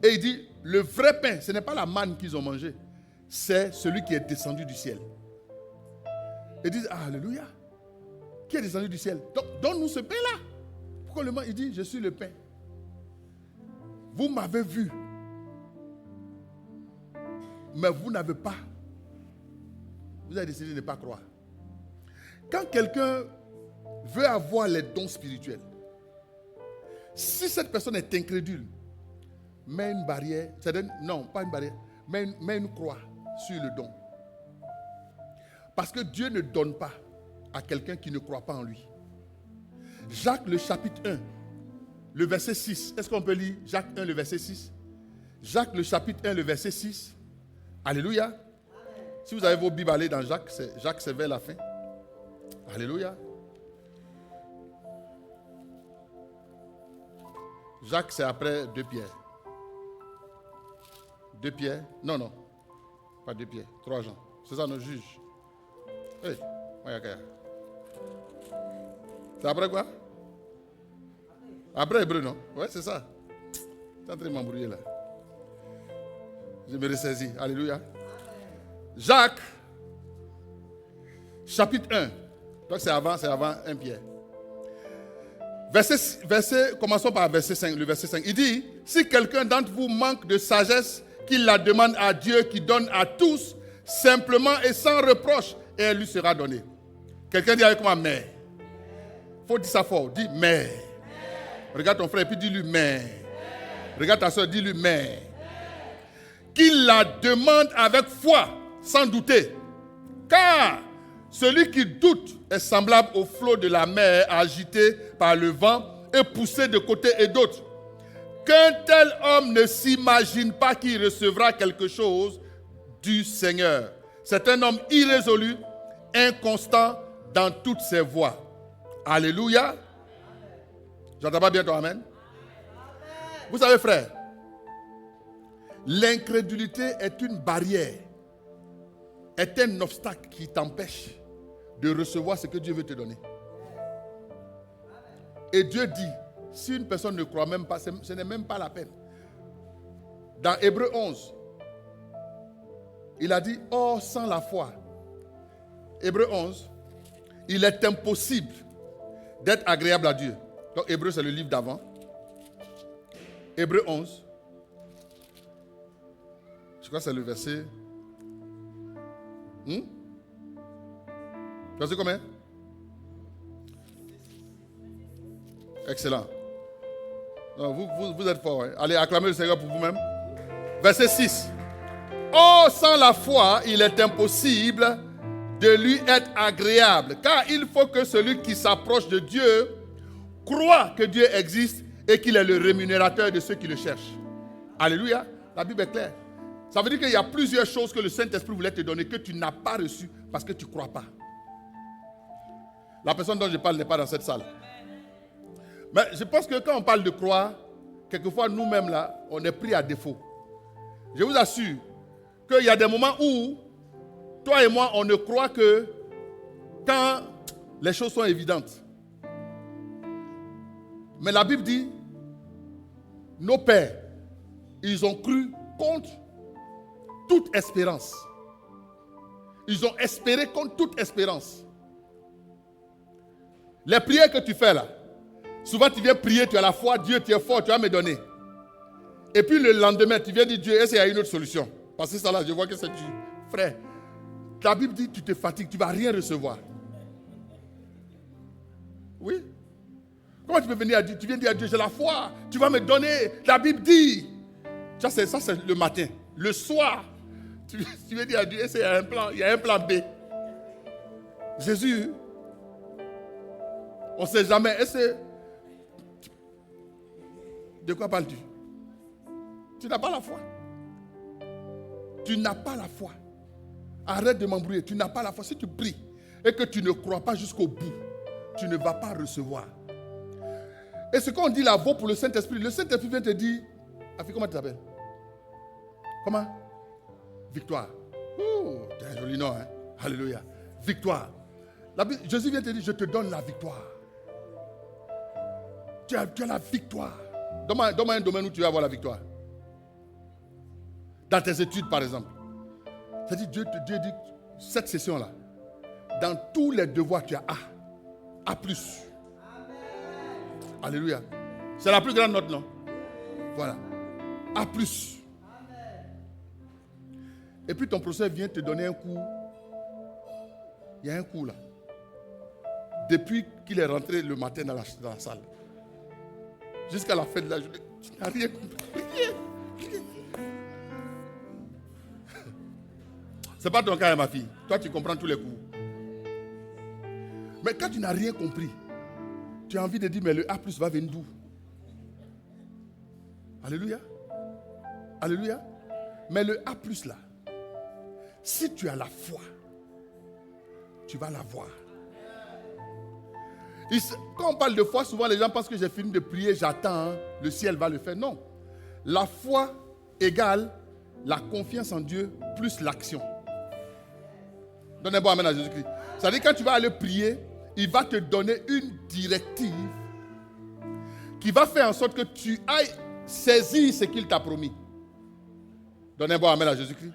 Et il dit, le vrai pain, ce n'est pas la manne qu'ils ont mangée. C'est celui qui est descendu du ciel. Ils disent, alléluia. Qui est descendu du ciel? Donc, donne-nous ce pain-là. Pourquoi le man, il dit, je suis le pain. Vous m'avez vu. Mais vous n'avez pas. Vous avez décidé de ne pas croire. Quand quelqu'un veut avoir les dons spirituels, si cette personne est incrédule, mets une barrière, non, pas une barrière, mets une croix sur le don. Parce que Dieu ne donne pas à quelqu'un qui ne croit pas en lui. Jacques, le chapitre 1, le verset 6. Est-ce qu'on peut lire Jacques 1, le verset 6? Jacques, le chapitre 1, le verset 6. Alléluia. Amen. Si vous avez vos Bibles, allez dans Jacques, c'est vers la fin. Alléluia. Jacques, c'est après 2 Pierre. 2 Pierre? Non. Pas 2 Pierre, 3 Jean. C'est ça nos juges. Hey, c'est après quoi? Après Hébreu, non? Ouais, c'est ça. C'est en train de m'embrouiller là. Je me ressaisis. Alléluia. Jacques, chapitre 1. Donc c'est avant 1 Pierre. Commençons par verset 5, le verset 5. Il dit, si quelqu'un d'entre vous manque de sagesse, qu'il la demande à Dieu qui donne à tous, simplement et sans reproche, et elle lui sera donnée. Quelqu'un dit avec moi, mais. Il faut dire ça fort. Dis, mais. Regarde ton frère et puis dis-lui, mais. Regarde ta soeur, dis-lui, mais. Qu'il la demande avec foi, sans douter. Car celui qui doute est semblable au flot de la mer agité par le vent et poussé de côté et d'autre. Qu'un tel homme ne s'imagine pas qu'il recevra quelque chose du Seigneur. C'est un homme irrésolu, inconstant dans toutes ses voies. Alléluia. J'entends pas bien ton amen. Vous savez, frère, l'incrédulité est une barrière, est un obstacle qui t'empêche de recevoir ce que Dieu veut te donner. Et Dieu dit, si une personne ne croit même pas, ce n'est même pas la peine. Dans Hébreu 11, il a dit, or sans la foi, Hébreu 11, il est impossible d'être agréable à Dieu. Donc Hébreu, c'est le livre d'avant. Hébreu 11. Je crois que c'est le verset. Verset combien? Excellent. Non, vous êtes fort. Hein? Allez, acclamez le Seigneur pour vous-même. Verset 6. Oh, sans la foi, il est impossible de lui être agréable, car il faut que celui qui s'approche de Dieu croit que Dieu existe et qu'il est le rémunérateur de ceux qui le cherchent. Alléluia. La Bible est claire. Ça veut dire qu'il y a plusieurs choses que le Saint-Esprit voulait te donner que tu n'as pas reçues parce que tu ne crois pas. La personne dont je parle n'est pas dans cette salle. Mais je pense que quand on parle de croire, quelquefois nous-mêmes là, on est pris à défaut. Je vous assure qu'il y a des moments où toi et moi, on ne croit que quand les choses sont évidentes. Mais la Bible dit, nos pères, ils ont cru contre toute espérance. Ils ont espéré contre toute espérance. Les prières que tu fais là, souvent tu viens prier, tu as la foi, Dieu, tu es fort, tu vas me donner. Et puis le lendemain, tu viens dire, Dieu, est-ce qu'il y a une autre solution? Parce que ça là, je vois que c'est du frère. La Bible dit, tu te fatigues, tu ne vas rien recevoir. Oui. Comment tu peux venir à Dieu? Tu viens dire à Dieu, j'ai la foi, tu vas me donner. La Bible dit. Ça, c'est le matin. Le soir, tu viens dire à Dieu, il y a un plan B. Jésus, on ne sait jamais. De quoi parles-tu? Tu n'as pas la foi. Tu n'as pas la foi. Arrête de m'embrouiller. Tu n'as pas la foi. Si tu pries et que tu ne crois pas jusqu'au bout, tu ne vas pas recevoir. Et ce qu'on dit là vaut pour le Saint-Esprit. Le Saint-Esprit vient te dire, Afi, comment tu t'appelles? Comment? Victoire. Oh, tu as un joli nom, hein? Alléluia. Victoire. Jésus vient te dire, je te donne la victoire. Tu as la victoire. Donne-moi un domaine où tu vas avoir la victoire. Dans tes études, par exemple. C'est-à-dire, Dieu dit, cette session-là, dans tous les devoirs, tu as A. A+. Alléluia. C'est la plus grande note, non? Voilà. A+. Et puis ton professeur vient te donner un cours. Il y a un cours là. Depuis qu'il est rentré le matin dans la salle, jusqu'à la fin de la journée, tu n'as rien compris. Ce n'est pas ton cas, ma fille. Toi, tu comprends tous les cours. Mais quand tu n'as rien compris, tu as envie de dire, mais le A+ va venir d'où? Alléluia. Alléluia. Mais le A+ là, si tu as la foi, tu vas l'avoir. Quand on parle de foi, souvent les gens pensent que j'ai fini de prier, j'attends, le ciel va le faire. Non. La foi égale la confiance en Dieu plus l'action. Donne un bon amen à Jésus-Christ. C'est-à-dire quand tu vas aller prier, il va te donner une directive qui va faire en sorte que tu ailles saisir ce qu'il t'a promis. Donne un bon amen à Jésus-Christ.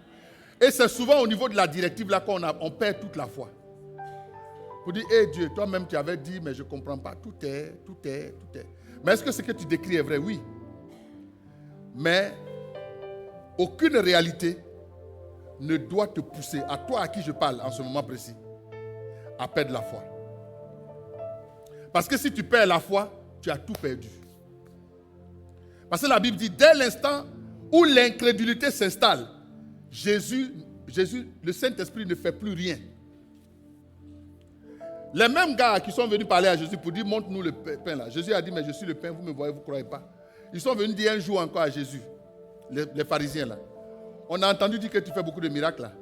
Et c'est souvent au niveau de la directive là qu'on perd toute la foi. Pour dire, hé Dieu, toi-même tu avais dit, mais je ne comprends pas, tout est. Mais est-ce que ce que tu décris est vrai? Oui. Mais aucune réalité ne doit te pousser, à toi à qui je parle en ce moment précis, à perdre la foi. Parce que si tu perds la foi, tu as tout perdu. Parce que la Bible dit, dès l'instant où l'incrédulité s'installe, Jésus, le Saint-Esprit ne fait plus rien. Les mêmes gars qui sont venus parler à Jésus pour dire, montre-nous le pain là. Jésus a dit, mais je suis le pain, vous me voyez, vous ne croyez pas. Ils sont venus dire un jour encore à Jésus, les pharisiens là. On a entendu dire que tu fais beaucoup de miracles là.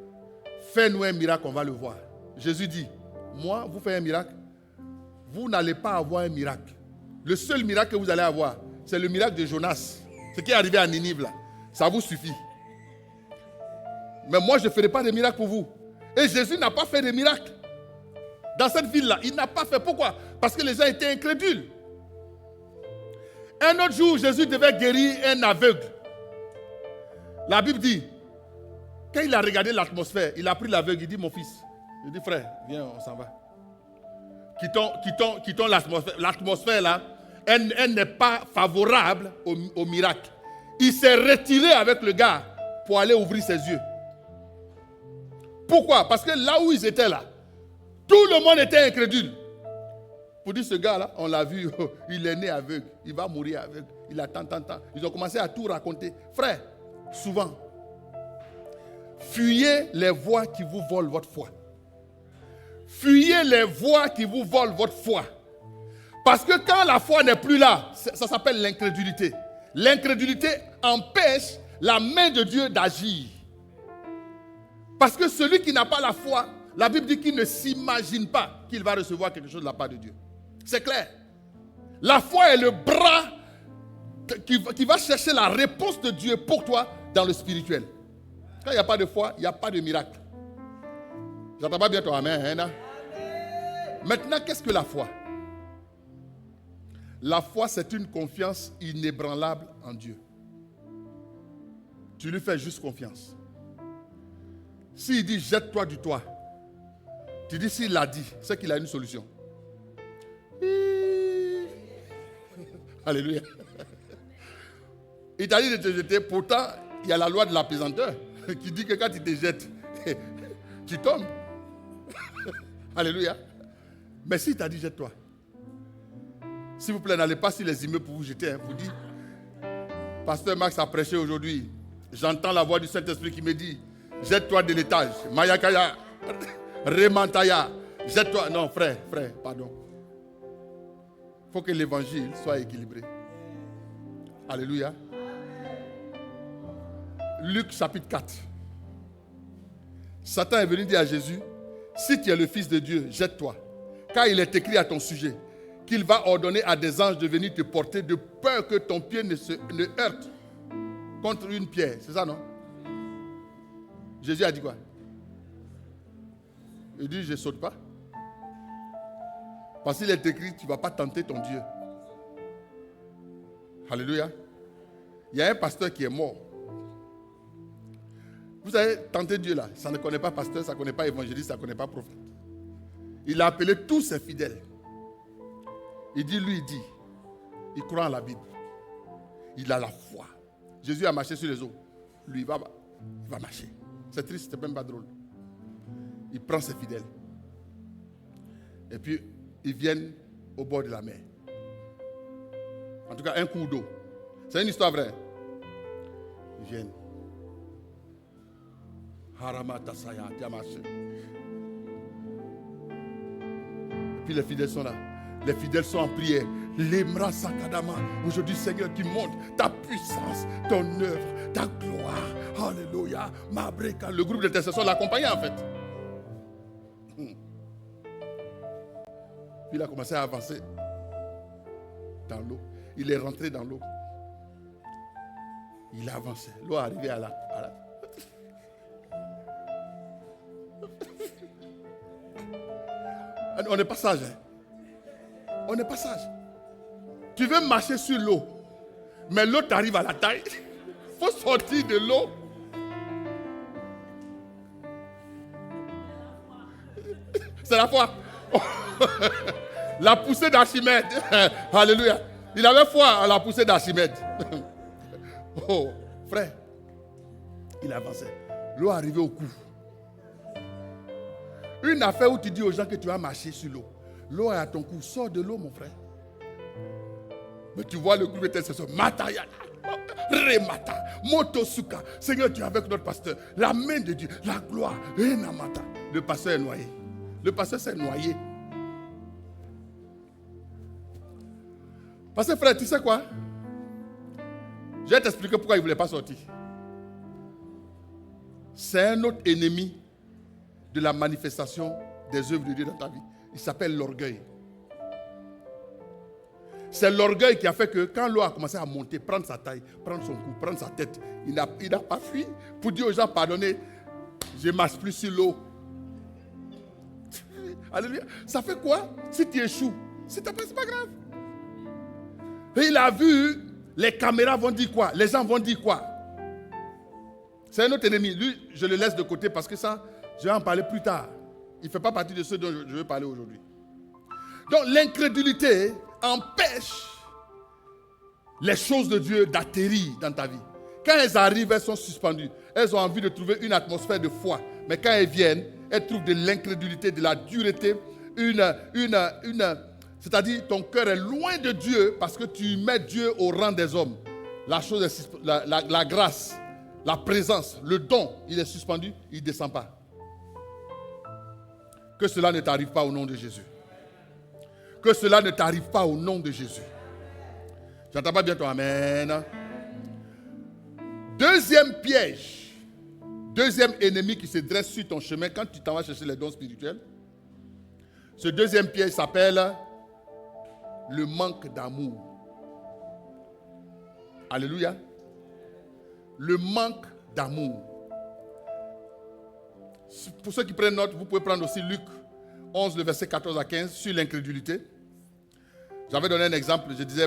Fais-nous un miracle, on va le voir. Jésus dit, moi, vous faites un miracle, vous n'allez pas avoir un miracle. Le seul miracle que vous allez avoir, c'est le miracle de Jonas. Ce qui est arrivé à Ninive là. Ça vous suffit. Mais moi, je ne ferai pas de miracle pour vous. Et Jésus n'a pas fait de miracle. Dans cette ville-là, il n'a pas fait. Pourquoi? Parce que les gens étaient incrédules. Un autre jour, Jésus devait guérir un aveugle. La Bible dit, quand il a regardé l'atmosphère, il a pris l'aveugle, il dit, mon fils, il dit, frère, viens, on s'en va. Quittons l'atmosphère. L'atmosphère là, elle n'est pas favorable au miracle. Il s'est retiré avec le gars pour aller ouvrir ses yeux. Pourquoi? Parce que là où ils étaient là, tout le monde était incrédule. Pour dire ce gars-là, on l'a vu, il est né aveugle, il va mourir aveugle, il a tant. Ils ont commencé à tout raconter. Frère, souvent, fuyez les voix qui vous volent votre foi. Fuyez les voix qui vous volent votre foi. Parce que quand la foi n'est plus là, ça s'appelle l'incrédulité. L'incrédulité empêche la main de Dieu d'agir. Parce que celui qui n'a pas la foi, la Bible dit qu'il ne s'imagine pas qu'il va recevoir quelque chose de la part de Dieu. C'est clair. La foi est le bras qui va chercher la réponse de Dieu pour toi dans le spirituel. Quand il n'y a pas de foi, il n'y a pas de miracle. J'entends pas bien toi, amen. Hein? Maintenant, qu'est-ce que la foi? La foi, c'est une confiance inébranlable en Dieu. Tu lui fais juste confiance. S'il dit jette-toi du toit, tu dis s'il l'a dit, c'est qu'il a une solution. Alléluia. Il t'a dit de te jeter, pourtant il y a la loi de la pesanteur qui dit que quand tu te jettes, tu tombes. Alléluia. Mais s'il t'a dit jette-toi, s'il vous plaît, n'allez pas sur les immeubles pour vous jeter. Vous dites, Pasteur Max a prêché aujourd'hui. J'entends la voix du Saint-Esprit qui me dit, jette-toi de l'étage. Mayakaya, Remantaya, jette-toi. Non, frère, pardon. Il faut que l'évangile soit équilibré. Alléluia. Luc chapitre 4. Satan est venu dire à Jésus, si tu es le Fils de Dieu, jette-toi. Car il est écrit à ton sujet qu'il va ordonner à des anges de venir te porter de peur que ton pied ne heurte contre une pierre. C'est ça, non? Jésus a dit quoi? Il dit, je ne saute pas. Parce qu'il est écrit, tu ne vas pas tenter ton Dieu. Alléluia. Il y a un pasteur qui est mort. Vous savez, tenter Dieu là, ça ne connaît pas pasteur, ça ne connaît pas évangéliste, ça ne connaît pas prophète. Il a appelé tous ses fidèles. Il dit, il croit en la Bible. Il a la foi. Jésus a marché sur les eaux. Lui, il va marcher. C'est triste, c'est même pas drôle. Il prend ses fidèles. Et puis, ils viennent au bord de la mer. En tout cas, un cours d'eau. C'est une histoire vraie. Ils viennent. Haramatasaya, tu as marché. Et puis les fidèles sont là. Les fidèles sont en prière. L'Emra Sakadama. Aujourd'hui, Seigneur, tu montres ta puissance, ton œuvre, ta gloire. Alléluia. Mabreka. Le groupe d'intercession l'accompagnait en fait. Puis il a commencé à avancer dans l'eau. Il est rentré dans l'eau. Il a avancé. L'eau est arrivée à la... On n'est pas sage. Hein? On n'est pas sage. Tu veux marcher sur l'eau, mais l'eau t'arrive à la taille. Il faut sortir de l'eau. C'est la foi. La poussée d'Archimède. Alléluia. Il avait foi à la poussée d'Archimède. Oh, frère. Il avançait. L'eau arrivait au cou. Une affaire où tu dis aux gens que tu vas marcher sur l'eau. L'eau est à ton cou. Sors de l'eau, mon frère. Mais tu vois le groupe d'intercession. Matayana. Remata. Motosuka. Seigneur, tu es avec notre pasteur. La main de Dieu. La gloire. Renamata. Le pasteur est noyé. Le pasteur s'est noyé. Parce que frère, tu sais quoi? Je vais t'expliquer pourquoi il ne voulait pas sortir. C'est un autre ennemi de la manifestation des œuvres de Dieu dans ta vie. Il s'appelle l'orgueil. C'est l'orgueil qui a fait que quand l'eau a commencé à monter, prendre sa taille, prendre son cou, prendre sa tête, il n'a pas fui pour dire aux gens, pardonnez, je ne marche plus sur l'eau. Alléluia. Ça fait quoi si tu échoues? C'est pas grave. Et il a vu, les caméras vont dire quoi? Les gens vont dire quoi? C'est un autre ennemi. Lui, je le laisse de côté parce que ça, je vais en parler plus tard. Il ne fait pas partie de ceux dont je veux parler aujourd'hui. Donc, l'incrédulité empêche les choses de Dieu d'atterrir dans ta vie. Quand elles arrivent, elles sont suspendues. Elles ont envie de trouver une atmosphère de foi. Mais quand elles viennent, elles trouvent de l'incrédulité, de la dureté, c'est-à-dire ton cœur est loin de Dieu parce que tu mets Dieu au rang des hommes. La grâce, la présence, le don, il est suspendu, il ne descend pas. Que cela ne t'arrive pas au nom de Jésus. Que cela ne t'arrive pas au nom de Jésus. J'entends pas bien ton amen. Deuxième piège, deuxième ennemi qui se dresse sur ton chemin quand tu t'en vas chercher les dons spirituels. Ce deuxième piège s'appelle le manque d'amour. Alléluia. Le manque d'amour. Pour ceux qui prennent note, vous pouvez prendre aussi Luc 11, le verset 14 à 15 sur l'incrédulité. J'avais donné un exemple, je disais,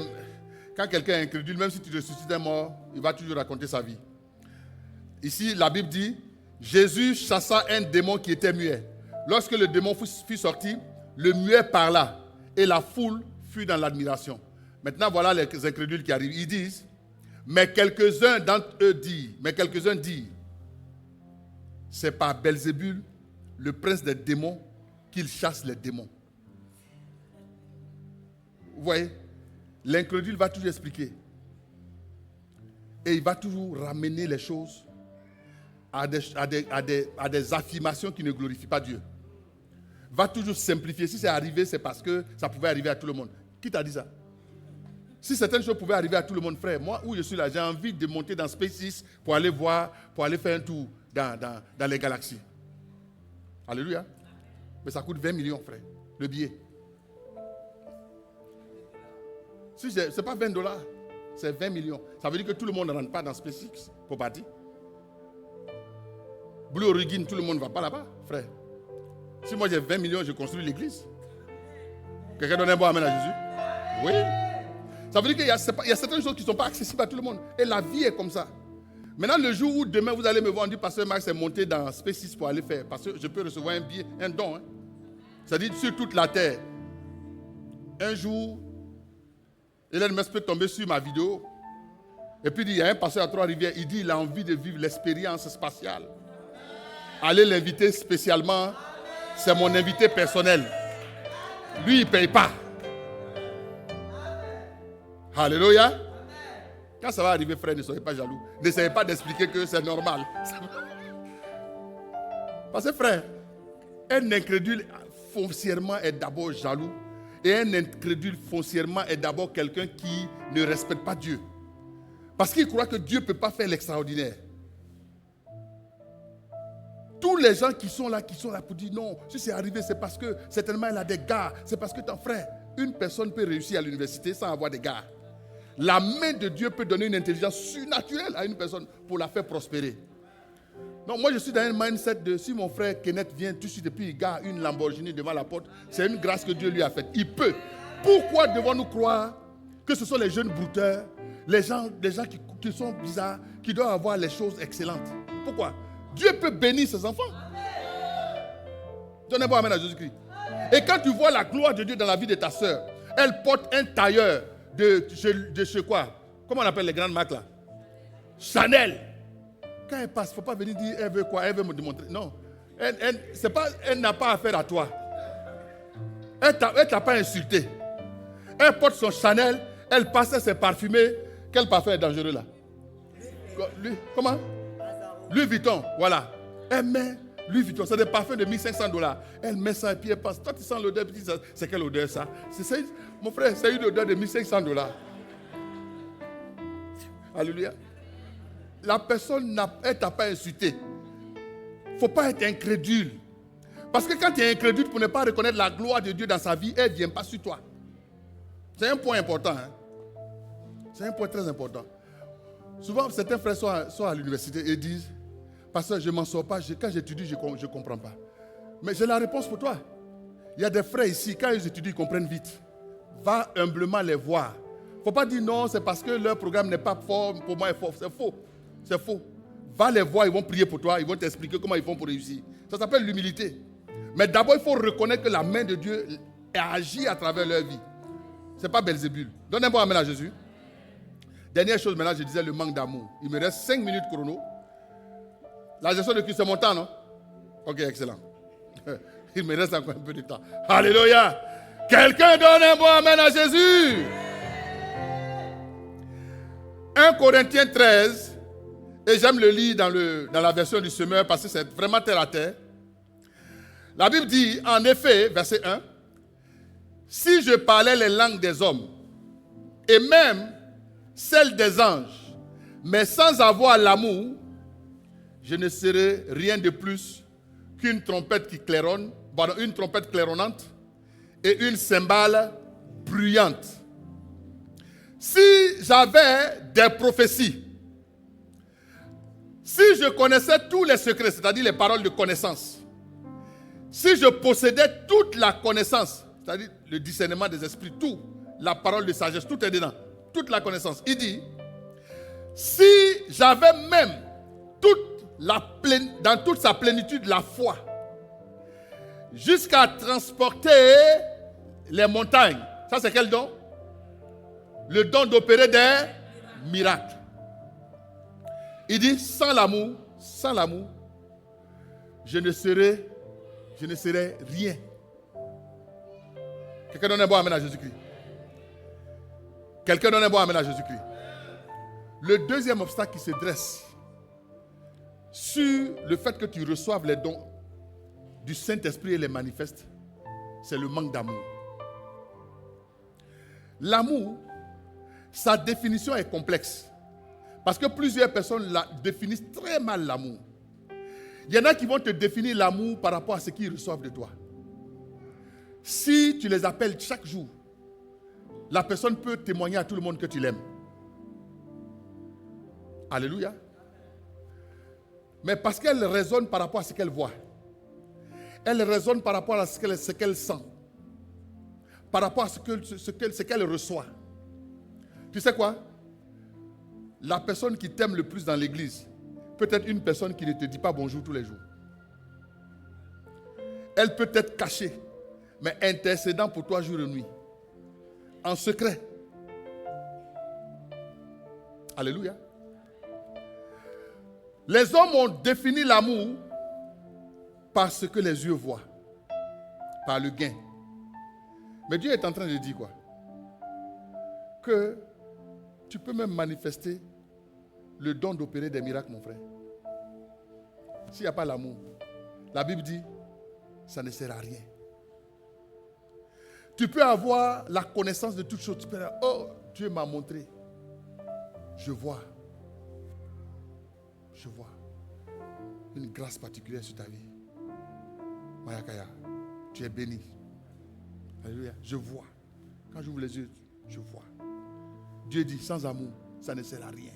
quand quelqu'un est incrédule, même si tu ressuscites un mort, il va toujours raconter sa vie. Ici, la Bible dit, Jésus chassa un démon qui était muet. Lorsque le démon fut sorti, le muet parla et la foule fut dans l'admiration. Maintenant, voilà les incrédules qui arrivent. Ils disent, mais quelques-uns d'entre eux disent, c'est par Belzébul, le prince des démons, qu'il chasse les démons. Vous voyez, l'incrédule va toujours expliquer. Et il va toujours ramener les choses à des affirmations qui ne glorifient pas Dieu. Va toujours simplifier. Si c'est arrivé, c'est parce que ça pouvait arriver à tout le monde. Qui t'a dit ça? Si certaines choses pouvaient arriver à tout le monde, frère, moi où je suis là, j'ai envie de monter dans SpaceX pour aller voir, pour aller faire un tour dans les galaxies. Alléluia. Mais ça coûte 20 millions, frère, le billet. Si ce n'est pas 20 $, c'est 20 millions. Ça veut dire que tout le monde ne rentre pas dans SpaceX pour partir. Blue Origin, tout le monde ne va pas là-bas, frère. Si moi j'ai 20 millions, je construis l'église. Quelqu'un donne un bon amen à Jésus? Oui. Ça veut dire qu'il y a certaines choses qui ne sont pas accessibles à tout le monde. Et la vie est comme ça. Maintenant, le jour où demain vous allez me voir, on dit, Pasteur Max est monté dans SpaceX pour aller faire. Parce que je peux recevoir un billet, un don. Hein. C'est-à-dire sur toute la terre. Un jour, Elon Musk peut tomber sur ma vidéo. Et puis il dit, il y a un pasteur à Trois-Rivières. Il dit, il a envie de vivre l'expérience spatiale. Allez l'inviter spécialement. C'est mon invité personnel. Lui, il ne paye pas. Alléluia. Quand ça va arriver, frère, ne soyez pas jaloux. N'essayez pas d'expliquer que c'est normal. Parce que, frère, un incrédule foncièrement est d'abord jaloux. Et un incrédule foncièrement est d'abord quelqu'un qui ne respecte pas Dieu. Parce qu'il croit que Dieu ne peut pas faire l'extraordinaire. Tous les gens qui sont là pour dire non, si c'est arrivé, c'est parce que certainement elle a des gars. C'est parce que ton frère, une personne peut réussir à l'université sans avoir des gars. La main de Dieu peut donner une intelligence surnaturelle à une personne pour la faire prospérer. Donc moi je suis dans un mindset de si mon frère Kenneth vient tout de suite et puis il garde une Lamborghini devant la porte, c'est une grâce que Dieu lui a faite. Il peut. Pourquoi devons-nous croire que ce sont les jeunes brouteurs, les gens qui sont bizarres, qui doivent avoir les choses excellentes? Pourquoi? Dieu peut bénir ses enfants. Donnez moi amen à Jésus-Christ. Et quand tu vois la gloire de Dieu dans la vie de ta soeur, elle porte un tailleur de chez quoi? Comment on appelle les grandes marques là? Chanel. Quand elle passe, il ne faut pas venir dire elle veut quoi? Elle veut me démontrer. Non. Elle n'a pas affaire à toi. Elle ne t'a pas insulté. Elle porte son Chanel, elle passe, elle s'est parfumée. Quel parfum est dangereux là? Comment? Louis Vuitton, voilà. Elle met Louis Vuitton, c'est des parfums de 1500 $. Elle met ça et puis elle passe. Toi, tu sens l'odeur, puis tu dis, c'est quelle odeur ça? Mon frère, c'est une odeur de 1500 $. Alléluia. La personne, elle ne t'a pas insulté. Il ne faut pas être incrédule. Parce que quand tu es incrédule pour ne pas reconnaître la gloire de Dieu dans sa vie, elle ne vient pas sur toi. C'est un point important. Hein? C'est un point très important. Souvent, certains frères sont à l'université et disent, Pasteur, je ne m'en sors pas. Quand j'étudie, je ne comprends pas. Mais j'ai la réponse pour toi. Il y a des frères ici, quand ils étudient, ils comprennent vite. Va humblement les voir. Il ne faut pas dire non, c'est parce que leur programme n'est pas fort, pour moi, est fort. C'est faux. C'est faux. Va les voir, ils vont prier pour toi, ils vont t'expliquer comment ils font pour réussir. Ça s'appelle l'humilité. Mais d'abord, il faut reconnaître que la main de Dieu agit à travers leur vie. Ce n'est pas Belzébul. Donnez-moi un amen à Jésus. Dernière chose, maintenant, je disais le manque d'amour. Il me reste 5 minutes chrono. La gestion de Christ, c'est mon temps, non? Ok, excellent. Il me reste encore un peu de temps. Alléluia. Quelqu'un donne un bon amen à Jésus. 1 Corinthiens 13, et j'aime le lire dans la version du semeur parce que c'est vraiment terre à terre. La Bible dit, en effet, verset 1, si je parlais les langues des hommes, et même celles des anges, mais sans avoir l'amour, je ne serais rien de plus qu'une trompette qui claironne, une trompette claironnante et une cymbale bruyante. Si j'avais des prophéties, si je connaissais tous les secrets, c'est-à-dire les paroles de connaissance, si je possédais toute la connaissance, c'est-à-dire le discernement des esprits, tout, la parole de sagesse, tout est dedans, toute la connaissance. Il dit, si j'avais même dans toute sa plénitude la foi, jusqu'à transporter les montagnes, ça c'est quel don? Le don d'opérer des miracles. Il dit, sans l'amour, je ne serais rien. Quelqu'un donne un bon amen à Jésus-Christ. Quelqu'un donne un bon amen à Jésus-Christ. Le deuxième obstacle qui se dresse sur le fait que tu reçoives les dons du Saint-Esprit et les manifestes, c'est le manque d'amour. L'amour, sa définition est complexe. Parce que plusieurs personnes définissent très mal l'amour. Il y en a qui vont te définir l'amour par rapport à ce qu'ils reçoivent de toi. Si tu les appelles chaque jour, la personne peut témoigner à tout le monde que tu l'aimes. Alléluia. Mais parce qu'elle raisonne par rapport à ce qu'elle voit. Elle raisonne par rapport à ce qu'elle sent. Par rapport à ce qu'elle reçoit. Tu sais quoi? La personne qui t'aime le plus dans l'église peut être une personne qui ne te dit pas bonjour tous les jours. Elle peut être cachée, mais intercédant pour toi jour et nuit. En secret. Alléluia. Les hommes ont défini l'amour par ce que les yeux voient, par le gain. Mais Dieu est en train de dire quoi? Que tu peux même manifester le don d'opérer des miracles, mon frère. S'il n'y a pas l'amour, la Bible dit, ça ne sert à rien. Tu peux avoir la connaissance de toutes choses. Tu peux dire, oh, Dieu m'a montré. Je vois une grâce particulière sur ta vie. Mayakaya, tu es béni. Alléluia. Je vois. Quand j'ouvre les yeux, je vois. Dieu dit, sans amour, ça ne sert à rien.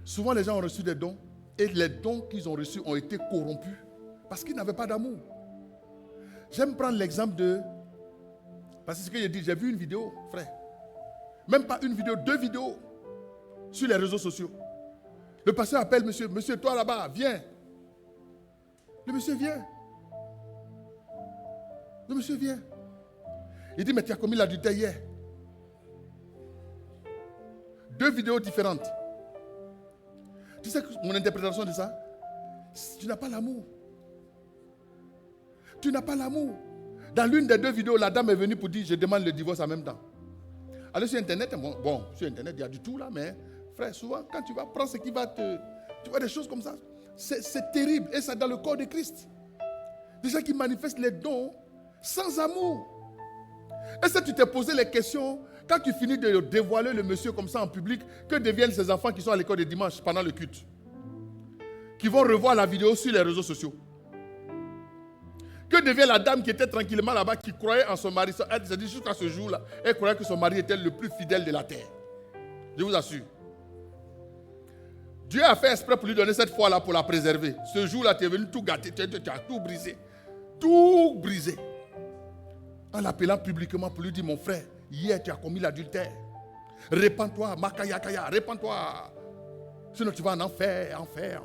Souvent, les gens ont reçu des dons et les dons qu'ils ont reçus ont été corrompus parce qu'ils n'avaient pas d'amour. J'aime prendre l'exemple de... Parce que ce que j'ai dit, j'ai vu une vidéo, frère. Même pas une vidéo, 2 vidéos sur les réseaux sociaux. Le pasteur appelle monsieur, monsieur, toi là-bas, viens. Le monsieur vient. Le monsieur vient. Il dit, mais tu as commis l'adultère hier. 2 vidéos différentes. Tu sais mon interprétation de ça? Tu n'as pas l'amour. Tu n'as pas l'amour. Dans l'une des 2 vidéos, la dame est venue pour dire, je demande le divorce en même temps. Alors sur Internet, bon, sur Internet, il y a du tout là, mais frère, souvent, quand tu vas prendre ce qui va te... Tu vois des choses comme ça. C'est terrible. Et c'est dans le corps de Christ. Des gens qui manifestent les dons sans amour. Est-ce que tu t'es posé les questions, quand tu finis de dévoiler le monsieur comme ça en public, que deviennent ces enfants qui sont à l'école de dimanche pendant le culte? Qui vont revoir la vidéo sur les réseaux sociaux. Que devient la dame qui était tranquillement là-bas, qui croyait en son mari? Elle s'est dit jusqu'à ce jour-là, elle croyait que son mari était le plus fidèle de la terre. Je vous assure. Dieu a fait exprès pour lui donner cette foi-là pour la préserver. Ce jour-là, tu es venu tout gâter, tu as tout brisé. Tout brisé. En l'appelant publiquement pour lui dire, mon frère, hier tu as commis l'adultère. Répands-toi, Makayakaya, répands-toi. Sinon tu vas en enfer, enfer.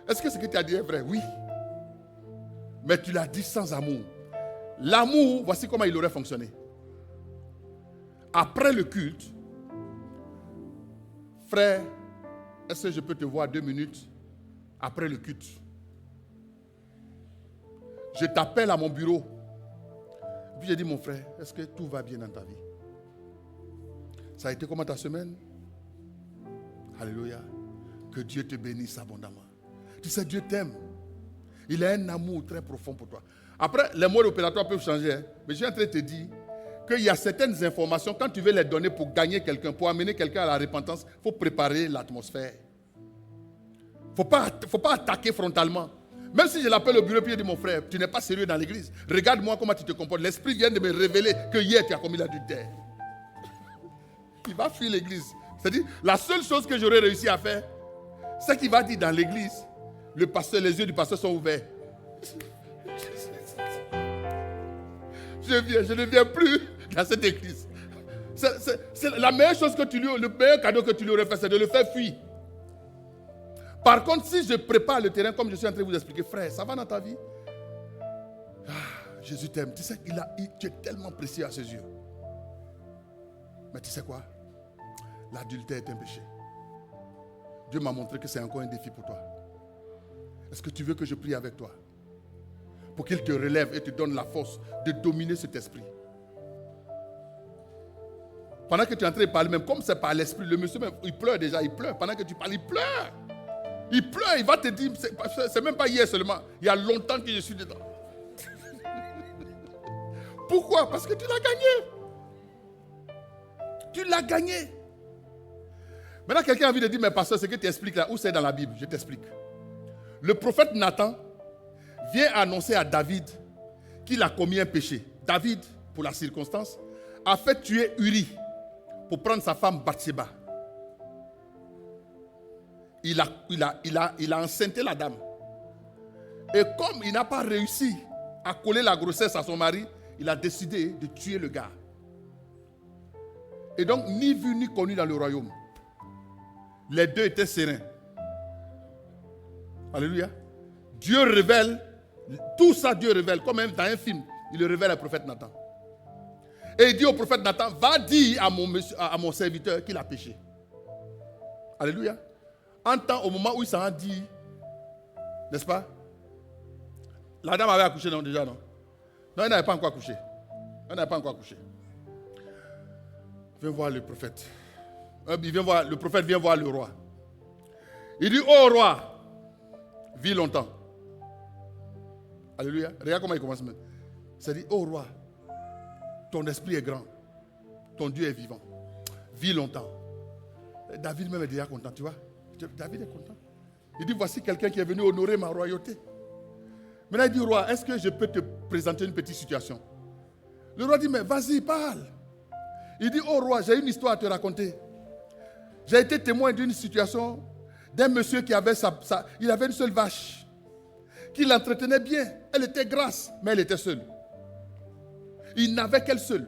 Est-ce que ce que tu as dit est vrai? Oui. Mais tu l'as dit sans amour. L'amour, voici comment il aurait fonctionné. après le culte, frère, est-ce que je peux te voir 2 minutes après le culte? Je t'appelle à mon bureau. Puis j'ai dit, mon frère, est-ce que tout va bien dans ta vie? Ça a été comment ta semaine? Alléluia. Que Dieu te bénisse abondamment. Tu sais, Dieu t'aime. Il a un amour très profond pour toi. Après, les modes opératoires peuvent changer. Hein? Mais je suis en train de te dire qu'il y a certaines informations, quand tu veux les donner pour gagner quelqu'un, pour amener quelqu'un à la repentance, il faut préparer l'atmosphère. Il ne faut pas attaquer frontalement. Même si je l'appelle au bureau et je dis, mon frère, tu n'es pas sérieux dans l'église. Regarde-moi comment tu te comportes. L'esprit vient de me révéler que hier tu as commis l'adultère. Il va fuir l'église. C'est-à-dire, la seule chose que j'aurais réussi à faire, c'est qu'il va dire dans l'église, le pasteur, les yeux du pasteur sont ouverts. Je ne viens plus dans cette église. C'est la meilleure chose que le meilleur cadeau que tu lui aurais fait, c'est de le faire fuir. Par contre, si je prépare le terrain, comme je suis en train de vous expliquer, frère, ça va dans ta vie? Jésus t'aime. Tu sais, tu es tellement précieux à ses yeux. Mais tu sais quoi? L'adultère est un péché. Dieu m'a montré que c'est encore un défi pour toi. Est-ce que tu veux que je prie avec toi? Pour qu'il te relève et te donne la force de dominer cet esprit. Pendant que tu es en train de parler, même comme c'est par l'esprit, le monsieur même, il pleure déjà, il pleure. Pendant que tu parles, il pleure. Il pleure, il va te dire, c'est même pas hier seulement, il y a longtemps que je suis dedans. Pourquoi? Parce que tu l'as gagné. Tu l'as gagné. Maintenant, quelqu'un a envie de dire, mais pasteur, ce que tu expliques là, où c'est dans la Bible? Je t'explique. Le prophète Nathan vient annoncer à David qu'il a commis un péché. David, pour la circonstance, a fait tuer Uri pour prendre sa femme Bathsheba. Il a enceinté la dame. Et comme il n'a pas réussi à coller la grossesse à son mari, il a décidé de tuer le gars. Et donc, ni vu ni connu dans le royaume. Les deux étaient sereins. Alléluia. Dieu révèle, tout ça Dieu révèle, comme même dans un film, il le révèle au prophète Nathan. Et il dit au prophète Nathan, va dire à mon serviteur qu'il a péché. Alléluia. En temps, au moment où il s'en a dit, n'est-ce pas? La dame avait accouché, non, déjà, non? Non, elle n'avait pas encore accouché. Elle n'avait pas encore accouché. Viens voir le prophète. Le prophète vient voir le roi. Il dit, oh roi, vis longtemps. Alléluia. Regarde comment il commence maintenant. Ça dit, oh roi, ton esprit est grand. Ton Dieu est vivant. Vis longtemps. David même est déjà content, tu vois. David est content. Il dit, voici quelqu'un qui est venu honorer ma royauté. Maintenant il dit, roi, est-ce que je peux te présenter une petite situation? Le roi dit, mais vas-y, parle. Il dit, oh roi, j'ai une histoire à te raconter. J'ai été témoin d'une situation d'un monsieur qui avait il avait une seule vache, qu'il entretenait bien. Elle était grasse, mais elle était seule. Il n'avait qu'elle seule.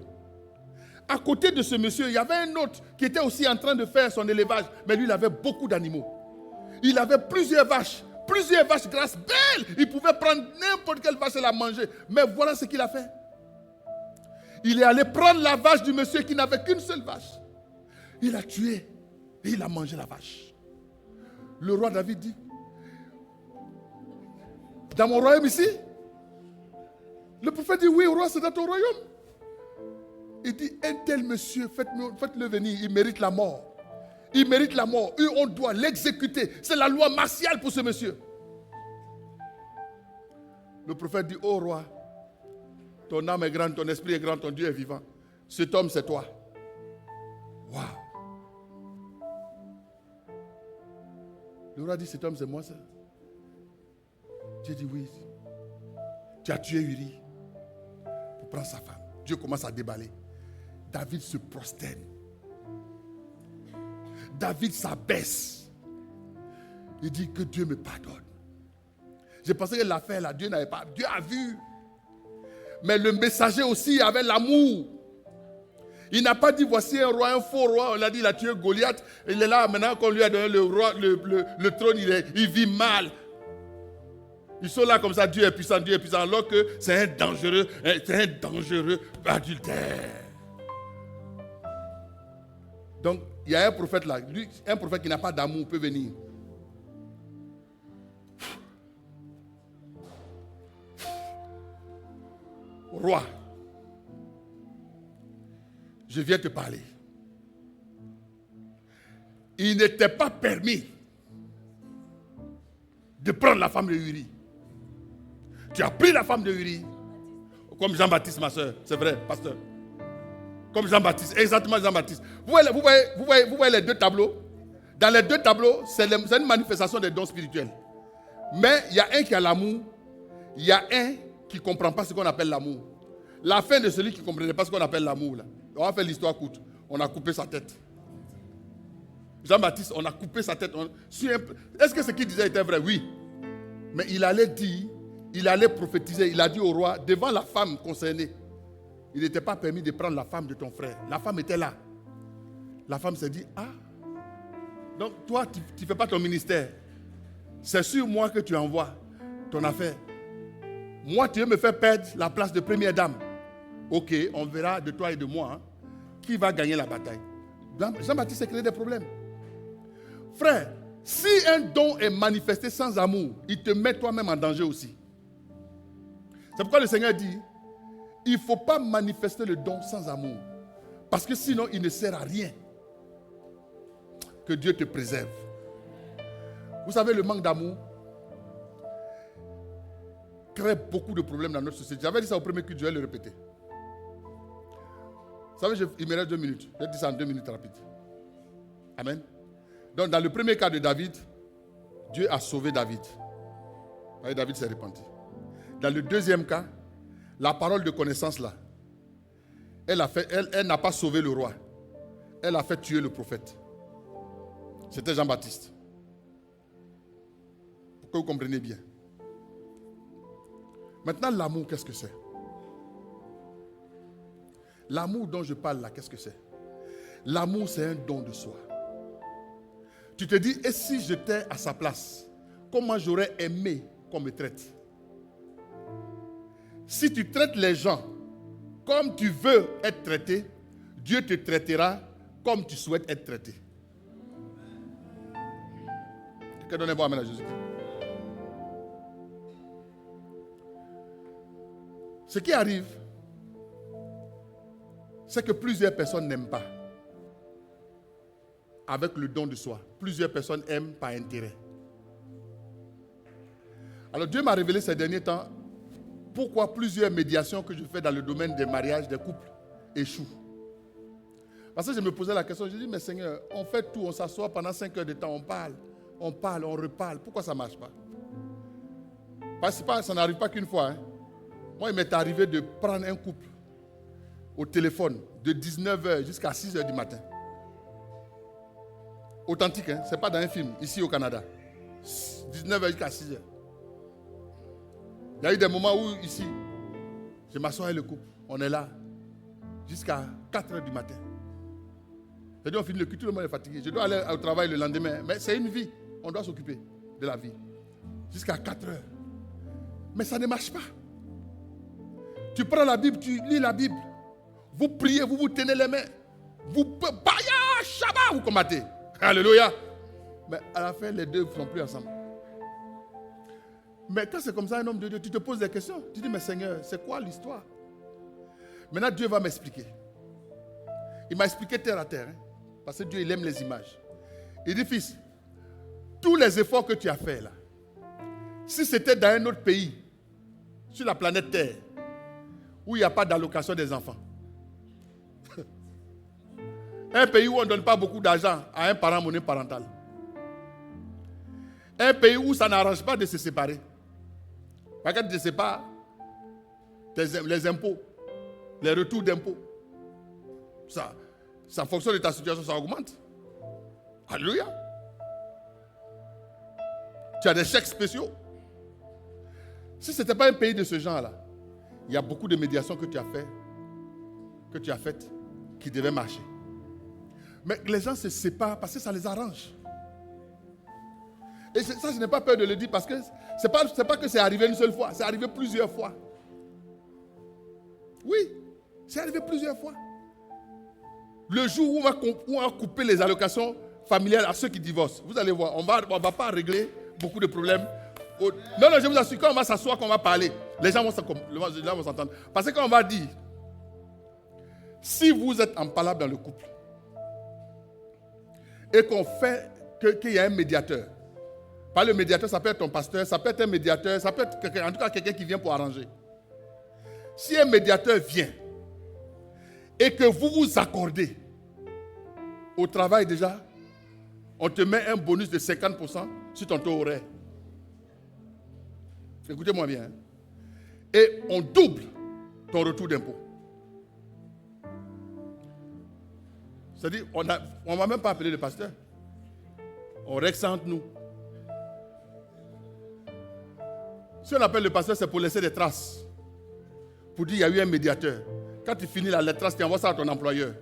À côté de ce monsieur, il y avait un autre qui était aussi en train de faire son élevage, mais lui, il avait beaucoup d'animaux. Il avait plusieurs vaches grasses, belles. Il pouvait prendre n'importe quelle vache et la manger. Mais voilà ce qu'il a fait. Il est allé prendre la vache du monsieur qui n'avait qu'une seule vache. Il a tué et il a mangé la vache. Le roi David dit, dans mon royaume ici? Le prophète dit, oui, roi, c'est dans ton royaume. Il dit, un tel monsieur, faites-le venir, il mérite la mort. Il mérite la mort. Et on doit l'exécuter. C'est la loi martiale pour ce monsieur. Le prophète dit, oh roi, ton âme est grande, ton esprit est grand, ton Dieu est vivant. Cet homme, c'est toi. Waouh. Le roi dit, cet homme, c'est moi, ça. Dieu dit, oui. Tu as tué Uri pour prendre sa femme. Dieu commence à déballer. David se prosterne. David s'abaisse. Il dit que Dieu me pardonne. J'ai pensé que l'affaire là, Dieu n'avait pas. Dieu a vu. Mais le messager aussi avait l'amour. Il n'a pas dit voici un roi, un faux roi. On l'a dit, il a tué Goliath. Il est là maintenant qu'on lui a donné le trône, il vit mal. Ils sont là comme ça, Dieu est puissant, alors que c'est un dangereux adultère. Donc, il y a un prophète là. Lui, un prophète qui n'a pas d'amour peut venir. Roi, je viens te parler. Il n'était pas permis de prendre la femme de Uri. Tu as pris la femme de Uri, comme Jean-Baptiste, ma soeur, c'est vrai, pasteur. Comme Jean-Baptiste, exactement Jean-Baptiste. Vous voyez les deux tableaux? Dans les deux tableaux, c'est une manifestation des dons spirituels. Mais il y a un qui a l'amour, il y a un qui ne comprend pas ce qu'on appelle l'amour. La fin de celui qui ne comprenait pas ce qu'on appelle l'amour, là. On va faire l'histoire courte. On a coupé sa tête. Jean-Baptiste, on a coupé sa tête. Est-ce que ce qu'il disait était vrai? Oui. Mais il allait dire, il allait prophétiser. Il a dit au roi, devant la femme concernée, il n'était pas permis de prendre la femme de ton frère. La femme était là. La femme s'est dit, ah, donc toi, tu ne fais pas ton ministère. C'est sur moi que tu envoies ton affaire. Moi, tu veux me faire perdre la place de première dame. Ok, on verra de toi et de moi qui va gagner la bataille. Jean-Baptiste s'est créé des problèmes. Frère, si un don est manifesté sans amour, il te met toi-même en danger aussi. C'est pourquoi le Seigneur dit, il ne faut pas manifester le don sans amour. Parce que sinon, il ne sert à rien. Que Dieu te préserve. Vous savez, le manque d'amour crée beaucoup de problèmes dans notre société. J'avais dit ça au premier culte, je vais le répéter. Vous savez, il me reste 2 minutes. Je vais dire ça en 2 minutes rapides. Amen. Donc, dans le premier cas de David, Dieu a sauvé David. Et David s'est repenti. Dans le deuxième cas, la parole de connaissance là, elle n'a pas sauvé le roi. Elle a fait tuer le prophète. C'était Jean-Baptiste. Pour que vous compreniez bien. Maintenant, l'amour, qu'est-ce que c'est? L'amour dont je parle là, qu'est-ce que c'est? L'amour, c'est un don de soi. Tu te dis, et si j'étais à sa place, comment j'aurais aimé qu'on me traite? Si tu traites les gens comme tu veux être traité, Dieu te traitera comme tu souhaites être traité. Que donnez-vous amen à Jésus. Ce qui arrive, c'est que plusieurs personnes n'aiment pas. Avec le don de soi. Plusieurs personnes aiment par intérêt. Alors Dieu m'a révélé ces derniers temps pourquoi plusieurs médiations que je fais dans le domaine des mariages, des couples, échouent. Parce que je me posais la question, je dis, mais Seigneur, on fait tout, on s'assoit pendant 5 heures de temps, on parle, on reparle. Pourquoi ça ne marche pas? Parce que ça n'arrive pas qu'une fois. Moi, il m'est arrivé de prendre un couple au téléphone de 19h jusqu'à 6h du matin. Authentique, ce n'est pas dans un film, ici au Canada. 19h jusqu'à 6h. Il y a eu des moments où, ici, je m'assois avec le couple, on est là, jusqu'à 4h du matin. C'est-à-dire, on finit le culte, tout le monde est fatigué. Je dois aller au travail le lendemain, mais c'est une vie. On doit s'occuper de la vie. Jusqu'à 4h. Mais ça ne marche pas. Tu prends la Bible, tu lis la Bible. Vous priez, vous vous tenez les mains. Vous baya, Shabbat, vous combattez. Alléluia. Mais à la fin, les deux ne sont plus ensemble. Mais quand c'est comme ça, un homme de Dieu, tu te poses des questions. Tu dis, mais Seigneur, c'est quoi l'histoire? Maintenant, Dieu va m'expliquer. Il m'a expliqué terre à terre. Parce que Dieu, il aime les images. Il dit, fils, tous les efforts que tu as faits là, si c'était dans un autre pays, sur la planète Terre, où il n'y a pas d'allocation des enfants, un pays où on ne donne pas beaucoup d'argent à un parent monoparental, un pays où ça n'arrange pas de se séparer. Quand tu te sépares, les impôts, les retours d'impôts, ça fonctionne de ta situation, ça augmente. Alléluia. Tu as des chèques spéciaux. Si ce n'était pas un pays de ce genre-là, il y a beaucoup de médiations que tu as faites, qui devaient marcher. Mais les gens se séparent parce que ça les arrange. Et ça, je n'ai pas peur de le dire parce que ce n'est pas que c'est arrivé une seule fois, c'est arrivé plusieurs fois. Oui, c'est arrivé plusieurs fois. Le jour où on va couper les allocations familiales à ceux qui divorcent, vous allez voir, on va pas régler beaucoup de problèmes. Non, je vous assure, quand on va s'asseoir, quand on va parler, les gens vont s'entendre. Parce que quand on va dire, si vous êtes en palabre dans le couple, et qu'on fait qu'il y a un médiateur, pas le médiateur, ça peut être ton pasteur, ça peut être un médiateur, ça peut être en tout cas quelqu'un qui vient pour arranger. Si un médiateur vient, et que vous vous accordez, au travail déjà, on te met un bonus de 50% sur ton taux horaire. Écoutez-moi bien. Et on double ton retour d'impôt. C'est-à-dire, on ne va même pas appeler le pasteur. On règle ça entre nous. Si on appelle le pasteur, c'est pour laisser des traces. Pour dire qu'il y a eu un médiateur. Quand tu finis la trace, tu envoies ça à ton employeur.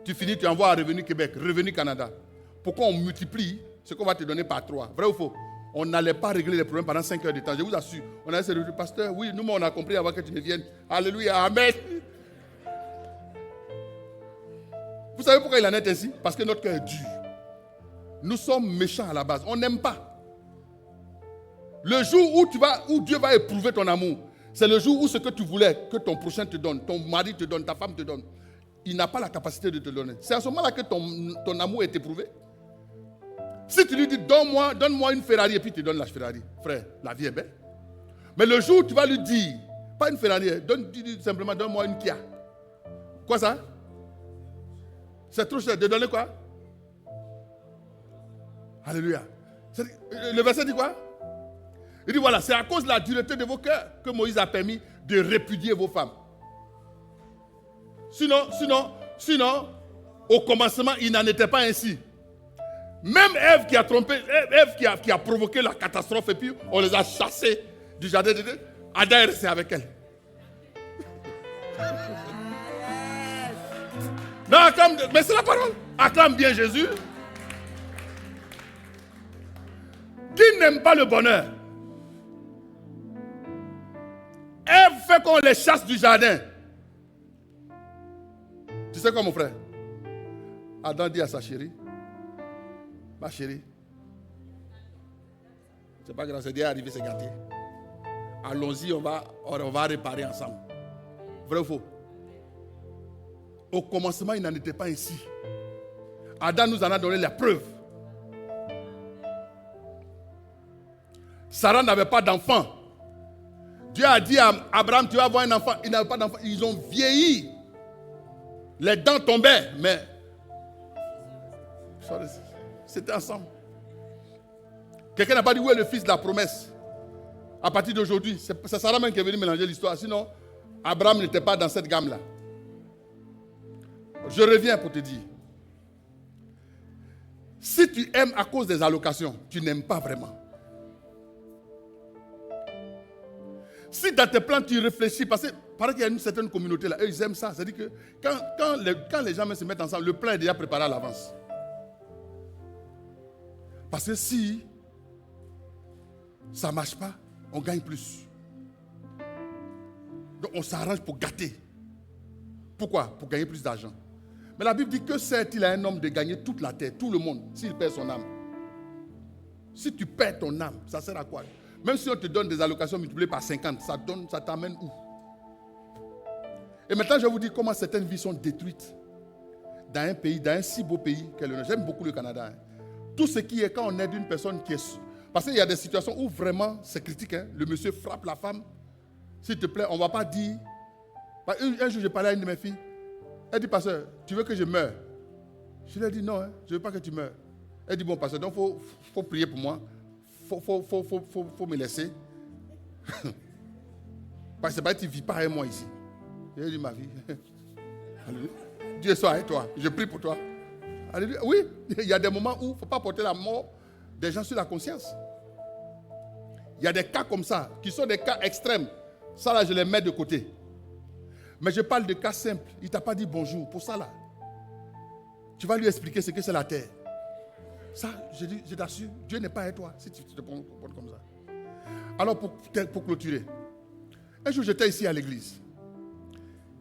Tu finis, tu envoies à Revenu Québec, Revenu Canada. Pourquoi on multiplie ce qu'on va te donner par 3? Vrai ou faux? On n'allait pas régler les problèmes pendant 5 heures de temps. Je vous assure. On a essayé de dire, pasteur, oui, nous, on a compris avant que tu ne viennes. Alléluia, amen. Vous savez pourquoi il en est ainsi? Parce que notre cœur est dur. Nous sommes méchants à la base. On n'aime pas. Le jour où Dieu va éprouver ton amour, c'est le jour où ce que tu voulais que ton prochain te donne, ton mari te donne, ta femme te donne, il n'a pas la capacité de te donner. C'est à ce moment-là que ton amour est éprouvé. Si tu lui dis, donne-moi une Ferrari, et puis tu donnes la Ferrari, frère, la vie est belle. Mais le jour où tu vas lui dire, pas une Ferrari, dis simplement, donne-moi une Kia. Quoi ça? C'est trop cher. De donner quoi? Alléluia. Le verset dit quoi? Il dit voilà, c'est à cause de la dureté de vos cœurs que Moïse a permis de répudier vos femmes. Sinon, au commencement, il n'en était pas ainsi. Même Ève qui a trompé, Ève qui a provoqué la catastrophe, et puis on les a chassés du jardin de Dieu. Adam est resté avec elle. Non, mais c'est la parole. Acclame bien Jésus. Qui n'aime pas le bonheur? Ève fait qu'on les chasse du jardin. Tu sais quoi, mon frère? Adam dit à sa chérie, ma chérie, c'est pas grave, c'est déjà arrivé, c'est gâté. Allons-y, on va réparer ensemble. Vrai ou faux? Au commencement, il n'en était pas ainsi. Adam nous en a donné la preuve. Sarah n'avait pas d'enfant. Dieu a dit à Abraham, tu vas avoir un enfant. Il n'avait pas d'enfant. Ils ont vieilli. Les dents tombaient, mais c'était ensemble. Quelqu'un n'a pas dit où est le fils de la promesse. À partir d'aujourd'hui, c'est Sarah même qui est venue mélanger l'histoire. Sinon, Abraham n'était pas dans cette gamme-là. Je reviens pour te dire. Si tu aimes à cause des allocations, tu n'aimes pas vraiment. Si dans tes plans tu réfléchis, parce que paraît qu'il y a une certaine communauté là, eux ils aiment ça. C'est-à-dire que quand les gens se mettent ensemble, le plan est déjà préparé à l'avance. Parce que si ça ne marche pas, on gagne plus. Donc on s'arrange pour gâter. Pourquoi? Pour gagner plus d'argent. Mais la Bible dit que sert-il à un homme de gagner toute la terre, tout le monde, s'il perd son âme? Si tu perds ton âme, ça sert à quoi? Même si on te donne des allocations multipliées par 50, ça t'amène où? Et maintenant, je vais vous dire comment certaines vies sont détruites dans un pays, dans un si beau pays qu'est le nôtre. J'aime beaucoup le Canada. Tout ce qui est quand on aide une personne qui est... Parce qu'il y a des situations où vraiment c'est critique. Le monsieur frappe la femme. S'il te plaît, on ne va pas dire... Un jour, j'ai parlé à une de mes filles. Elle dit, pasteur, tu veux que je meure? Je lui ai dit, non, je ne veux pas que tu meurs. Elle dit, bon, pasteur, donc il faut prier pour moi. Faut me laisser. Parce que tu ne vis pas avec moi ici. J'ai dit, ma vie. Dieu soit avec toi. Je prie pour toi. Alléluia. Oui, il y a des moments où il ne faut pas porter la mort des gens sur la conscience. Il y a des cas comme ça, qui sont des cas extrêmes. Ça là, je les mets de côté. Mais je parle de cas simples. Il ne t'a pas dit bonjour. Pour ça là, tu vas lui expliquer ce que c'est la terre. Ça, je t'assure, Dieu n'est pas avec toi si tu te comportes comme ça. Alors, pour clôturer, un jour j'étais ici à l'église.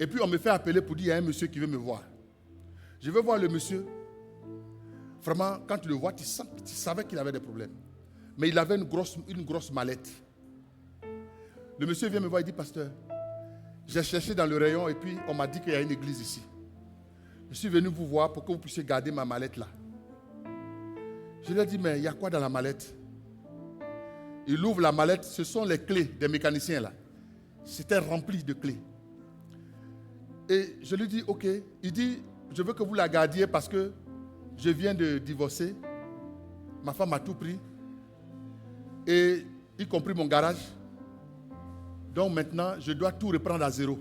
Et puis on me fait appeler pour dire, il y a un monsieur qui veut me voir. Je vais voir le monsieur. Vraiment, quand tu le vois, tu savais qu'il avait des problèmes. Mais il avait une grosse mallette. Le monsieur vient me voir et dit, pasteur, j'ai cherché dans le rayon et puis on m'a dit qu'il y a une église ici. Je suis venu vous voir pour que vous puissiez garder ma mallette là. Je lui ai dit, mais il y a quoi dans la mallette? Il ouvre la mallette, ce sont les clés des mécaniciens là. C'était rempli de clés. Et je lui dis, ok. Il dit, je veux que vous la gardiez parce que je viens de divorcer. Ma femme a tout pris. Et y compris mon garage. Donc maintenant, je dois tout reprendre à zéro.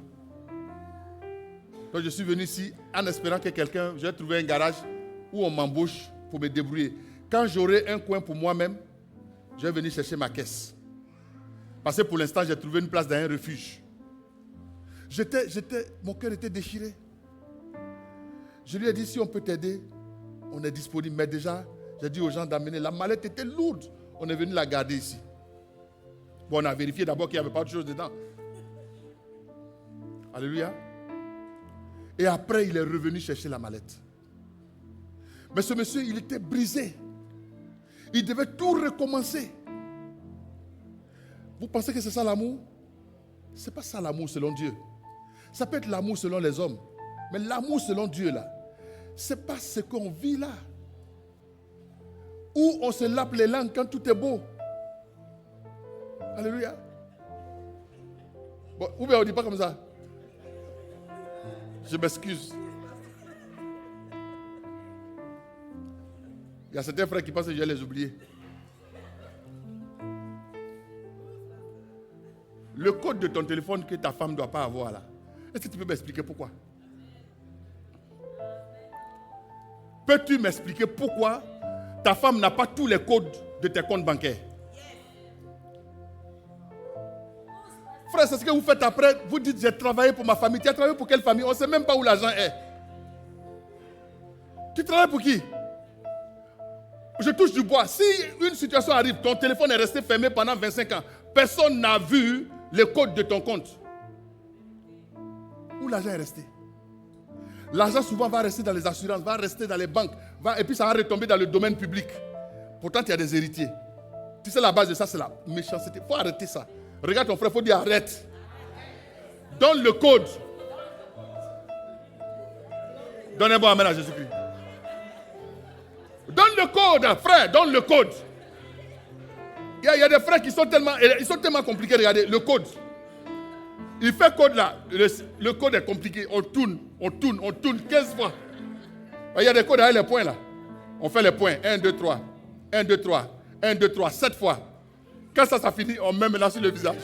Donc je suis venu ici en espérant que quelqu'un, j'ai trouvé un garage où on m'embauche pour me débrouiller. Quand j'aurai un coin pour moi-même, je vais venir chercher ma caisse. Parce que pour l'instant, j'ai trouvé une place dans un refuge. Mon cœur était déchiré. Je lui ai dit, si on peut t'aider, on est disponible. Mais déjà, j'ai dit aux gens d'amener. La mallette était lourde. On est venu la garder ici. Bon, on a vérifié d'abord qu'il n'y avait pas de choses dedans. Alléluia. Et après, il est revenu chercher la mallette. Mais ce monsieur, il était brisé. Il devait tout recommencer. Vous pensez que c'est ça l'amour? Ce n'est pas ça l'amour selon Dieu. Ça peut être l'amour selon les hommes. Mais l'amour selon Dieu, là, ce n'est pas ce qu'on vit là. Où on se lave les langues quand tout est beau. Alléluia. Bon, ou bien on ne dit pas comme ça. Je m'excuse. Il y a certains frères qui pensent que je vais les oublier. Le code de ton téléphone que ta femme ne doit pas avoir là. Est-ce que tu peux m'expliquer pourquoi? Peux-tu m'expliquer pourquoi ta femme n'a pas tous les codes de tes comptes bancaires? Frère, c'est ce que vous faites après. Vous dites, j'ai travaillé pour ma famille. Tu as travaillé pour quelle famille? On ne sait même pas où l'argent est. Tu travailles pour qui? Je touche du bois. Si une situation arrive, ton téléphone est resté fermé pendant 25 ans, personne n'a vu le code de ton compte. Où l'argent est resté? L'argent souvent va rester dans les assurances, va rester dans les banques, et puis ça va retomber dans le domaine public. Pourtant, il y a des héritiers. Tu sais, la base de ça, c'est la méchanceté. Il faut arrêter ça. Regarde ton frère, il faut dire arrête. Donne le code. Donnez bon amen à Jésus-Christ. Donne le code, frère, donne le code. Il y a des frères qui sont tellement compliqués. Regardez, le code. Il fait code là. Le code est compliqué. On tourne 15 fois. Il y a des codes avec les points là. On fait les points. 1, 2, 3. 1, 2, 3. 1, 2, 3. 7 fois. Quand ça finit, on met maintenant sur le visage.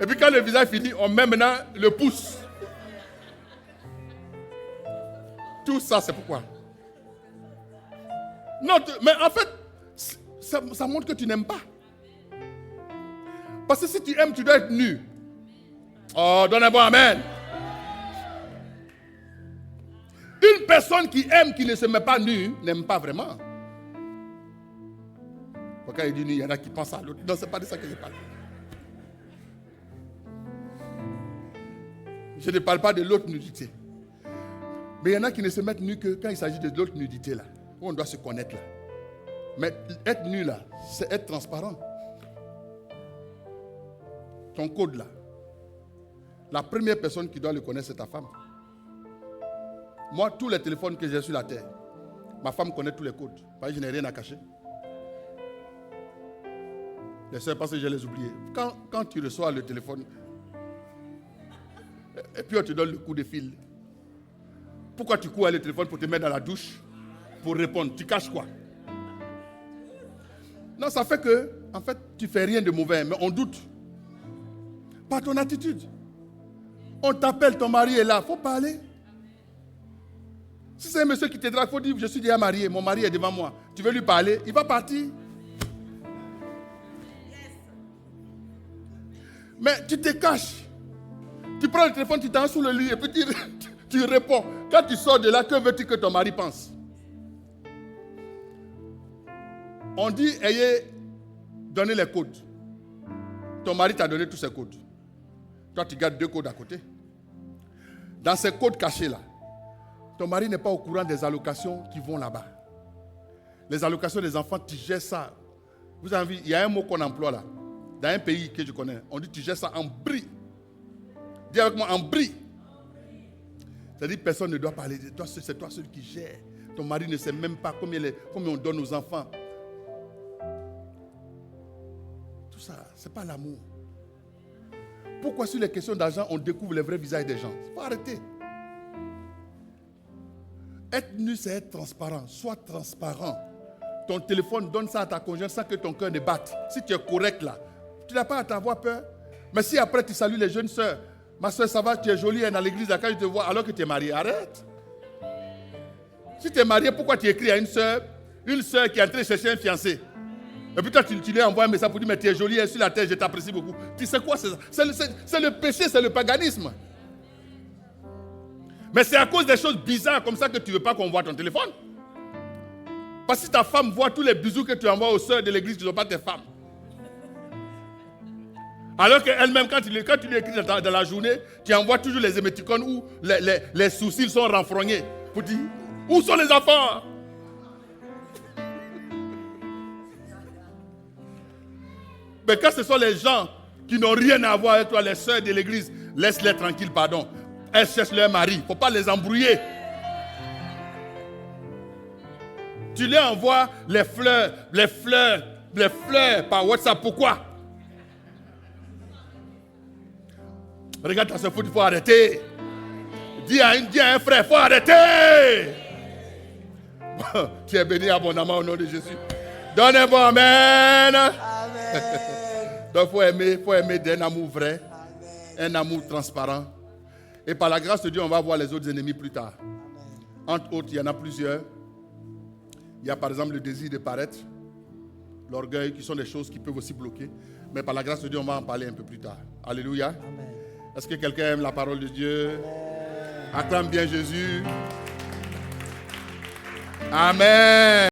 Et puis quand le visage finit, on met maintenant le pouce. Tout ça, c'est pourquoi. Non, mais en fait, ça montre que tu n'aimes pas. Parce que si tu aimes, tu dois être nu. Oh, donne un bon amen. Une personne qui aime, qui ne se met pas nu, n'aime pas vraiment. Quand il dit nu, il y en a qui pensent à l'autre. Non, ce n'est pas de ça que je parle. Je ne parle pas de l'autre nudité. Mais il y en a qui ne se mettent nus que quand il s'agit de l'autre nudité là, où on doit se connaître là. Mais être nu là, c'est être transparent. Ton code là, la première personne qui doit le connaître, c'est ta femme. Moi, tous les téléphones que j'ai sur la terre, ma femme connaît tous les codes. Parce que je n'ai rien à cacher. Les soeurs pensent que je les oublié. Quand tu reçois le téléphone, et puis on te donne le coup de fil. Pourquoi tu cours à le téléphone pour te mettre dans la douche pour répondre? Tu caches quoi? Non, ça fait que, en fait, tu ne fais rien de mauvais, mais on doute. Par ton attitude. On t'appelle, ton mari est là, il faut parler. Si c'est un monsieur qui te drague, il faut dire, je suis déjà marié, mon mari est devant moi. Tu veux lui parler, il va partir. Mais tu te caches. Tu prends le téléphone, tu t'en sous le lit et puis tu réponds. Quand tu sors de là, que veux-tu que ton mari pense? On dit, ayez donné les codes. Ton mari t'a donné tous ces codes. Toi, tu gardes 2 codes à côté. dans ces codes cachés là, ton mari n'est pas au courant des allocations qui vont là-bas. Les allocations des enfants, tu gères ça. Vous avez vu, il y a un mot qu'on emploie là. Dans un pays que je connais, on dit tu gères ça en bris. Dis avec moi, en bris. C'est-à-dire que personne ne doit parler de toi, c'est toi celui qui gère. Ton mari ne sait même pas combien on donne aux enfants. Tout ça, ce n'est pas l'amour. Pourquoi sur les questions d'argent, on découvre le vrai visage des gens? Il faut arrêter. Être nu, c'est être transparent. Sois transparent. Ton téléphone, donne ça à ta conjointe sans que ton cœur ne batte. Si tu es correct là, tu n'as pas à t'avoir peur. Mais si après tu salues les jeunes soeurs, ma soeur, ça va, tu es jolie, elle est dans l'église, là, quand je te vois, alors que tu es marié, arrête. Si tu es marié, pourquoi tu écris à une soeur qui est en train de chercher un fiancé? Et puis toi, tu lui envoies un message pour dire, mais tu es jolie, elle est sur la terre, je t'apprécie beaucoup. Tu sais quoi, c'est le péché, c'est le paganisme. Mais c'est à cause des choses bizarres comme ça que tu ne veux pas qu'on voit ton téléphone. Parce que si ta femme voit tous les bisous que tu envoies aux soeurs de l'église qui ne sont pas tes femmes. Alors qu'elle-même, quand tu lui écris dans la journée, tu envoies toujours les émoticônes où les sourcils sont renfrognés. Pour dire, où sont les enfants? Mais quand ce sont les gens qui n'ont rien à voir avec toi, les soeurs de l'église, laisse-les tranquilles, pardon. Elles cherchent leur mari, il ne faut pas les embrouiller. Tu leur envoies les fleurs par WhatsApp, pourquoi? Regarde, ça se fout, il faut arrêter. Dis à un frère, il faut arrêter. Tu es béni abondamment au nom de Jésus. Donne un bon amen. Donc il faut aimer d'un amour vrai, un amour transparent. Et par la grâce de Dieu, on va voir les autres ennemis plus tard. Entre autres, il y en a plusieurs. Il y a par exemple le désir de paraître, l'orgueil, qui sont des choses qui peuvent aussi bloquer. Mais par la grâce de Dieu, on va en parler un peu plus tard. Alléluia. Amen. Est-ce que quelqu'un aime la parole de Dieu? Amen. Acclame bien Jésus. Amen.